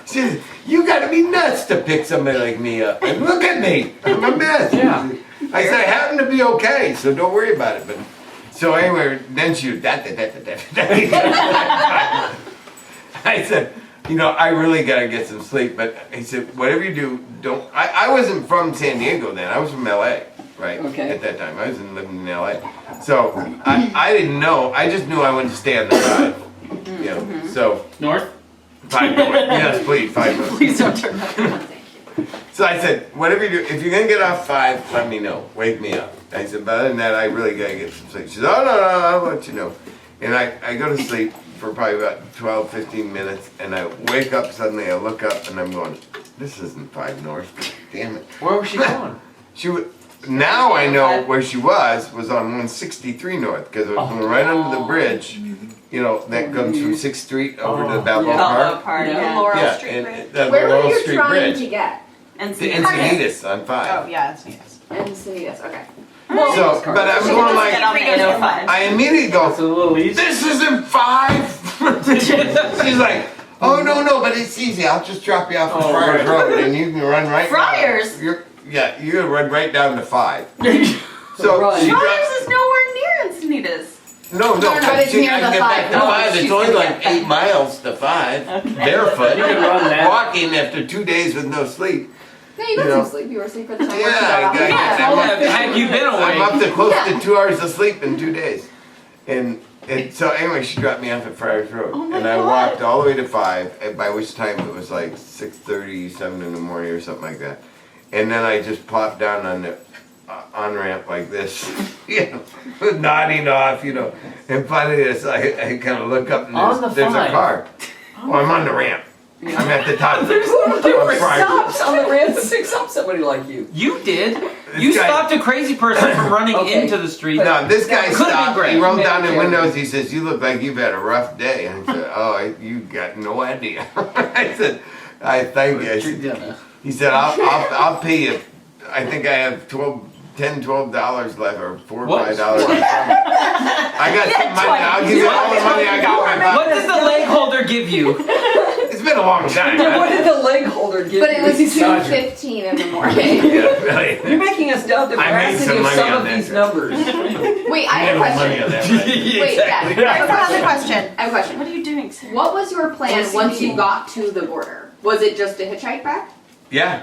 Speaker 3: She said, you got to be nuts to pick somebody like me up. And look at me. I'm a mess.
Speaker 6: Yeah.
Speaker 3: I said, I happen to be okay, so don't worry about it. But so anyway, then she I said, you know, I really gotta get some sleep. But he said, whatever you do, don't. I wasn't from San Diego then. I was from LA, right?
Speaker 9: Okay.
Speaker 3: At that time, I was living in LA. So I didn't know. I just knew I wanted to stay on the drive. You know, so
Speaker 6: North?
Speaker 3: 5 north. Yes, please, 5 north.
Speaker 8: Please don't turn that on.
Speaker 3: So I said, whatever you do, if you're gonna get off 5, let me know. Wake me up. I said, but other than that, I really gotta get some sleep. She said, oh, no, I'll let you know. And I go to sleep for probably about 12, 15 minutes, and I wake up suddenly, I look up, and I'm going, this isn't 5 north. Damn it.
Speaker 6: Where was she going?
Speaker 3: Now I know where she was on 163 north, because it was going right under the bridge, you know, that comes from 6th Street over to Balboa Park.
Speaker 8: Part of
Speaker 9: Yeah.
Speaker 8: Laurel
Speaker 3: Yeah,
Speaker 8: Street
Speaker 3: and
Speaker 8: Bridge.
Speaker 3: the
Speaker 9: Where were
Speaker 3: Laurel
Speaker 9: you
Speaker 3: Street
Speaker 9: trying
Speaker 3: Bridge.
Speaker 9: to get?
Speaker 8: And
Speaker 3: The Encinitas on 5.
Speaker 8: Oh, yeah, it's yes.
Speaker 9: Encinitas, okay.
Speaker 3: So, but I was going like,
Speaker 8: Get on the 805.
Speaker 3: I immediately
Speaker 6: It's
Speaker 3: go,
Speaker 6: a little easy.
Speaker 3: this isn't 5! She's like, oh, no, but it's easy. I'll just drop you off on Friars Road and you can run right
Speaker 8: Friars?
Speaker 3: down. Yeah, you can run right down to 5. So
Speaker 9: Run.
Speaker 3: she
Speaker 8: Friars is nowhere near Encinitas.
Speaker 3: No,
Speaker 9: but it's
Speaker 3: she,
Speaker 9: near
Speaker 3: I can
Speaker 9: the
Speaker 3: get back
Speaker 9: 5
Speaker 3: to
Speaker 9: north.
Speaker 3: 5. It's
Speaker 9: She's
Speaker 3: only
Speaker 9: gonna
Speaker 3: like
Speaker 9: get back.
Speaker 3: 8 miles to 5. Barefoot.
Speaker 6: You can run that.
Speaker 3: Walking after 2 days with no sleep.
Speaker 9: Yeah, you got
Speaker 3: You know.
Speaker 9: some sleep. You were asleep at the time.
Speaker 3: Yeah,
Speaker 9: when she got
Speaker 3: I
Speaker 9: off.
Speaker 3: got-
Speaker 6: Had you been
Speaker 3: I'm
Speaker 6: awake?
Speaker 3: up to close to 2 hours of sleep in 2 days. And so anyway, she dropped me off at Friars Road.
Speaker 8: Oh my
Speaker 3: and I
Speaker 8: God.
Speaker 3: walked all the way to 5, and by which time it was like 6:30, 7 in the morning or something like that. And then I just plopped down on the on-ramp like this, you know, nodding off, you know. And finally I kind of look up and
Speaker 6: On the
Speaker 3: there's a
Speaker 6: 5.
Speaker 3: car. Well, I'm on the ramp. I'm at the top.
Speaker 9: There were
Speaker 3: of Friars.
Speaker 9: stops on the ramp to pick up somebody like you.
Speaker 6: You did. You
Speaker 3: guy-
Speaker 6: stopped a crazy person from running
Speaker 9: Okay.
Speaker 6: into the street.
Speaker 3: No, this guy
Speaker 6: Could've been
Speaker 3: stopped.
Speaker 6: great.
Speaker 3: He rolled down the
Speaker 9: Yeah.
Speaker 3: windows. He says, "You look like you've had a rough day." And I said, "Oh, you got no idea." I said, "I thank you." I said, he said, "I'll pay you. I think I have $12 left, or $4 or
Speaker 6: What?
Speaker 3: $5. I got some money. I'll give you all the money I got in my
Speaker 6: What
Speaker 3: pocket."
Speaker 6: did the leg holder give you?
Speaker 3: It's been a long time.
Speaker 9: What did the leg holder give
Speaker 5: But
Speaker 9: you?
Speaker 5: it was
Speaker 6: Sergeant.
Speaker 5: 2:15 in the morning.
Speaker 3: Yeah, really.
Speaker 9: You're making us doubt the
Speaker 3: I made
Speaker 9: veracity
Speaker 3: some
Speaker 9: of
Speaker 3: money
Speaker 9: some
Speaker 3: on
Speaker 9: of
Speaker 3: that
Speaker 9: these
Speaker 3: trip.
Speaker 9: numbers.
Speaker 5: Wait, I have a question.
Speaker 3: On that, right?
Speaker 5: Wait, yeah. I have another question. I have a question.
Speaker 8: What are you doing, Sarah?
Speaker 5: What was your plan
Speaker 9: What's
Speaker 5: once
Speaker 9: the
Speaker 5: you
Speaker 9: deal?
Speaker 5: got to the border? Was it just a hitchhike back?
Speaker 3: Yeah.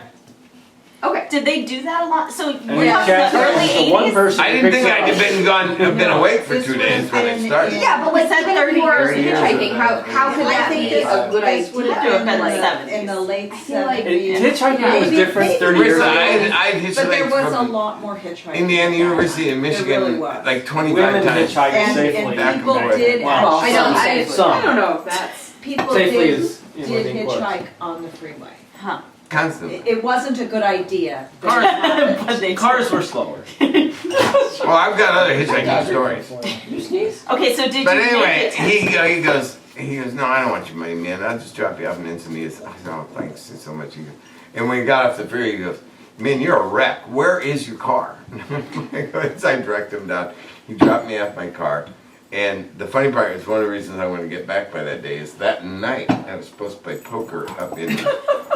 Speaker 5: Okay.
Speaker 8: Did they do that a lot? So
Speaker 6: And
Speaker 8: we're
Speaker 6: you
Speaker 8: talking
Speaker 6: checked
Speaker 8: the early
Speaker 6: the one
Speaker 8: 80s?
Speaker 6: person
Speaker 3: I didn't
Speaker 6: picks
Speaker 3: think
Speaker 6: up.
Speaker 3: I'd been awake for
Speaker 7: This
Speaker 3: 2 days
Speaker 7: was
Speaker 3: when it
Speaker 7: in-
Speaker 3: started.
Speaker 5: Yeah, but like
Speaker 8: Said
Speaker 5: even if
Speaker 8: 30
Speaker 5: you were
Speaker 6: years ago.
Speaker 5: hitchhiking, how could
Speaker 7: I
Speaker 5: that
Speaker 7: think
Speaker 5: be
Speaker 7: this,
Speaker 5: a good
Speaker 7: this would
Speaker 5: idea?
Speaker 7: have
Speaker 8: Do it
Speaker 7: been
Speaker 8: in the
Speaker 7: in
Speaker 8: 70s.
Speaker 7: the late
Speaker 5: feel like-
Speaker 7: 70s.
Speaker 6: Hitchhiking was
Speaker 5: Maybe-
Speaker 6: different 30
Speaker 3: Rissa,
Speaker 6: years ago.
Speaker 3: I
Speaker 7: But there
Speaker 3: hitchhiked
Speaker 7: was a
Speaker 3: from
Speaker 7: lot more hitchhiking.
Speaker 3: Indiana
Speaker 7: back
Speaker 3: University in
Speaker 7: then.
Speaker 3: Michigan
Speaker 7: There really was.
Speaker 3: like 25
Speaker 6: Women
Speaker 3: times.
Speaker 6: hitchhike
Speaker 7: And
Speaker 6: safely.
Speaker 3: Back
Speaker 7: people
Speaker 3: and forth.
Speaker 7: did,
Speaker 6: Wow.
Speaker 5: I don't- I-
Speaker 6: Some.
Speaker 7: I don't know if that's, people
Speaker 6: Safely
Speaker 7: did,
Speaker 6: is
Speaker 7: did hitchhike on the freeway.
Speaker 8: Huh.
Speaker 3: Constantly.
Speaker 7: It wasn't a good idea. but
Speaker 6: Cars-
Speaker 7: it happened.
Speaker 8: But they
Speaker 6: Cars were slower.
Speaker 3: Well, I've got other hitchhiking stories.
Speaker 9: You sneeze?
Speaker 8: Okay, so did
Speaker 3: But
Speaker 8: you
Speaker 3: anyway,
Speaker 8: make it?
Speaker 3: he goes, he goes, no, I don't want your money, man. I'll just drop you off in Encinitas. I said, oh, thanks so much. He goes, and when we got off the ferry, he goes, man, you're a wreck. Where is your car? So I direct him down. He dropped me off my car. And the funny part is one of the reasons I want to get back by that day is that night I was supposed to play poker up in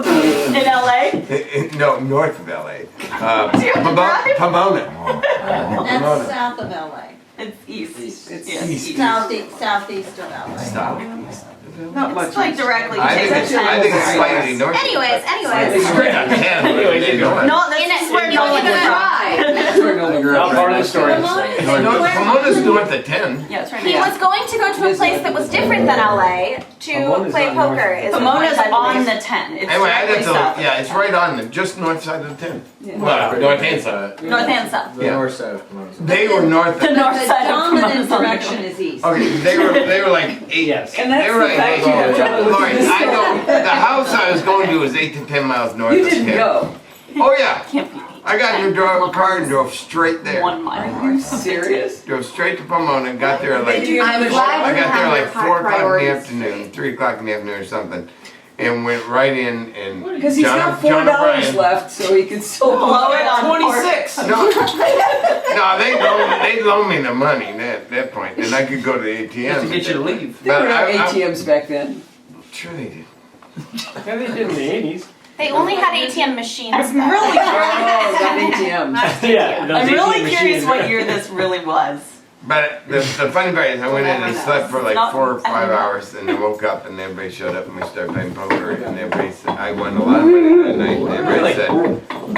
Speaker 8: LA?
Speaker 3: no, north of LA.
Speaker 8: Do you have to drive?
Speaker 3: Pomona.
Speaker 7: That's south of LA.
Speaker 8: It's east.
Speaker 1: It's
Speaker 8: Yes,
Speaker 3: east.
Speaker 7: Southeast of LA.
Speaker 3: Stop.
Speaker 1: Not much.
Speaker 8: It's like directly
Speaker 3: I think
Speaker 8: takes
Speaker 3: it's slightly north.
Speaker 8: Anyways.
Speaker 3: Straight on 10.
Speaker 6: Anyways,
Speaker 3: Where
Speaker 6: you
Speaker 3: you going?
Speaker 8: No, this is where
Speaker 5: You
Speaker 8: Nolan
Speaker 5: can
Speaker 8: was from.
Speaker 5: try.
Speaker 1: That's where Nolan grew
Speaker 6: Not
Speaker 1: up.
Speaker 6: part of the story.
Speaker 3: No, Pomona's north of 10.
Speaker 8: Yeah, it's right
Speaker 10: He
Speaker 8: here.
Speaker 10: was going to go to a place that was different than LA to
Speaker 1: Pomona's
Speaker 10: play
Speaker 1: not north.
Speaker 10: poker. Is
Speaker 8: Pomona's
Speaker 10: what
Speaker 8: on
Speaker 10: I'm
Speaker 8: the 10. It's
Speaker 3: Anyway, I
Speaker 8: directly
Speaker 3: got
Speaker 8: south.
Speaker 3: to, yeah, it's right on the, just north side of the 10.
Speaker 6: Well, north hand side.
Speaker 8: North and south.
Speaker 1: The
Speaker 3: Yeah.
Speaker 1: north side of Pomona.
Speaker 3: They were north
Speaker 8: The
Speaker 3: of,
Speaker 8: north
Speaker 7: The
Speaker 8: side of
Speaker 7: dominant
Speaker 8: Pomona's on the
Speaker 7: direction
Speaker 8: north.
Speaker 7: is east.
Speaker 3: okay, they were like 8.
Speaker 6: Yes.
Speaker 1: And that's
Speaker 3: They were
Speaker 1: the
Speaker 3: like
Speaker 1: fact you have trouble with
Speaker 3: Lauren,
Speaker 1: this
Speaker 3: I
Speaker 1: story.
Speaker 3: know, the house I was going to was 8 to 10 miles north
Speaker 1: You
Speaker 3: of 10.
Speaker 1: didn't go.
Speaker 3: Oh yeah,
Speaker 8: Can't be.
Speaker 3: I got in a car and drove straight there.
Speaker 8: 1 mile.
Speaker 1: Are you serious?
Speaker 3: Drove straight to Pomona and got there like,
Speaker 5: I'm glad
Speaker 3: I
Speaker 5: you
Speaker 3: got there
Speaker 5: have
Speaker 3: like
Speaker 5: your
Speaker 3: 4 o'clock in the
Speaker 5: priorities.
Speaker 3: afternoon, 3 o'clock in the afternoon or something. And went right in and
Speaker 1: Because he's got $4
Speaker 3: O'Brien-
Speaker 1: left, so he can still
Speaker 8: Blow it on
Speaker 1: 26.
Speaker 3: No, no, they loaned me the money at that point, and I could go to the ATM.
Speaker 6: Just to get you to leave.
Speaker 1: There were no
Speaker 3: But I-
Speaker 1: ATMs back then.
Speaker 3: Sure they did.
Speaker 6: Yeah, they did in the 80s.
Speaker 10: They only had ATM machines.
Speaker 8: I'm
Speaker 10: back
Speaker 8: really
Speaker 10: then.
Speaker 1: Oh, that ATMs.
Speaker 6: Yeah, those
Speaker 8: I'm
Speaker 6: ATM
Speaker 8: really curious
Speaker 6: machines.
Speaker 8: what year this really was.
Speaker 3: But the funny part is I went in and slept for like
Speaker 8: Not-
Speaker 3: 4 or
Speaker 8: I
Speaker 3: 5
Speaker 8: don't know.
Speaker 3: hours, and then woke up and everybody showed up and we started playing poker, and everybody said, I won a lot of money that night. And everybody said,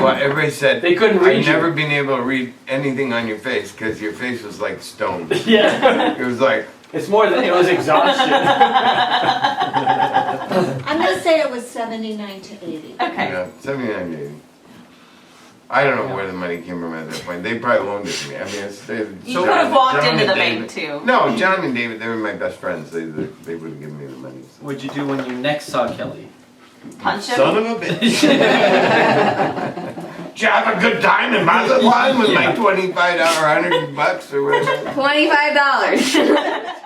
Speaker 3: well, everybody said,
Speaker 6: They couldn't read
Speaker 3: I've
Speaker 6: you.
Speaker 3: never been able to read anything on your face because your face was like stone.
Speaker 6: Yeah.
Speaker 3: It was like,
Speaker 6: It's more than it was exhaustion.
Speaker 7: I'm gonna say it was 79 to 80.
Speaker 8: Okay.
Speaker 3: yeah, 79, 80. I don't know where the money came from at that point. They probably loaned it to me. I mean,
Speaker 8: You could have walked into the bank too.
Speaker 3: No, John and David, they were my best friends. They would have given me the money. So.
Speaker 6: What'd you do when you next saw Kelly?
Speaker 8: Punch him.
Speaker 3: Son of a bitch. Did you have a good time in Mazatlan with my $25, $100 or whatever?
Speaker 5: $25.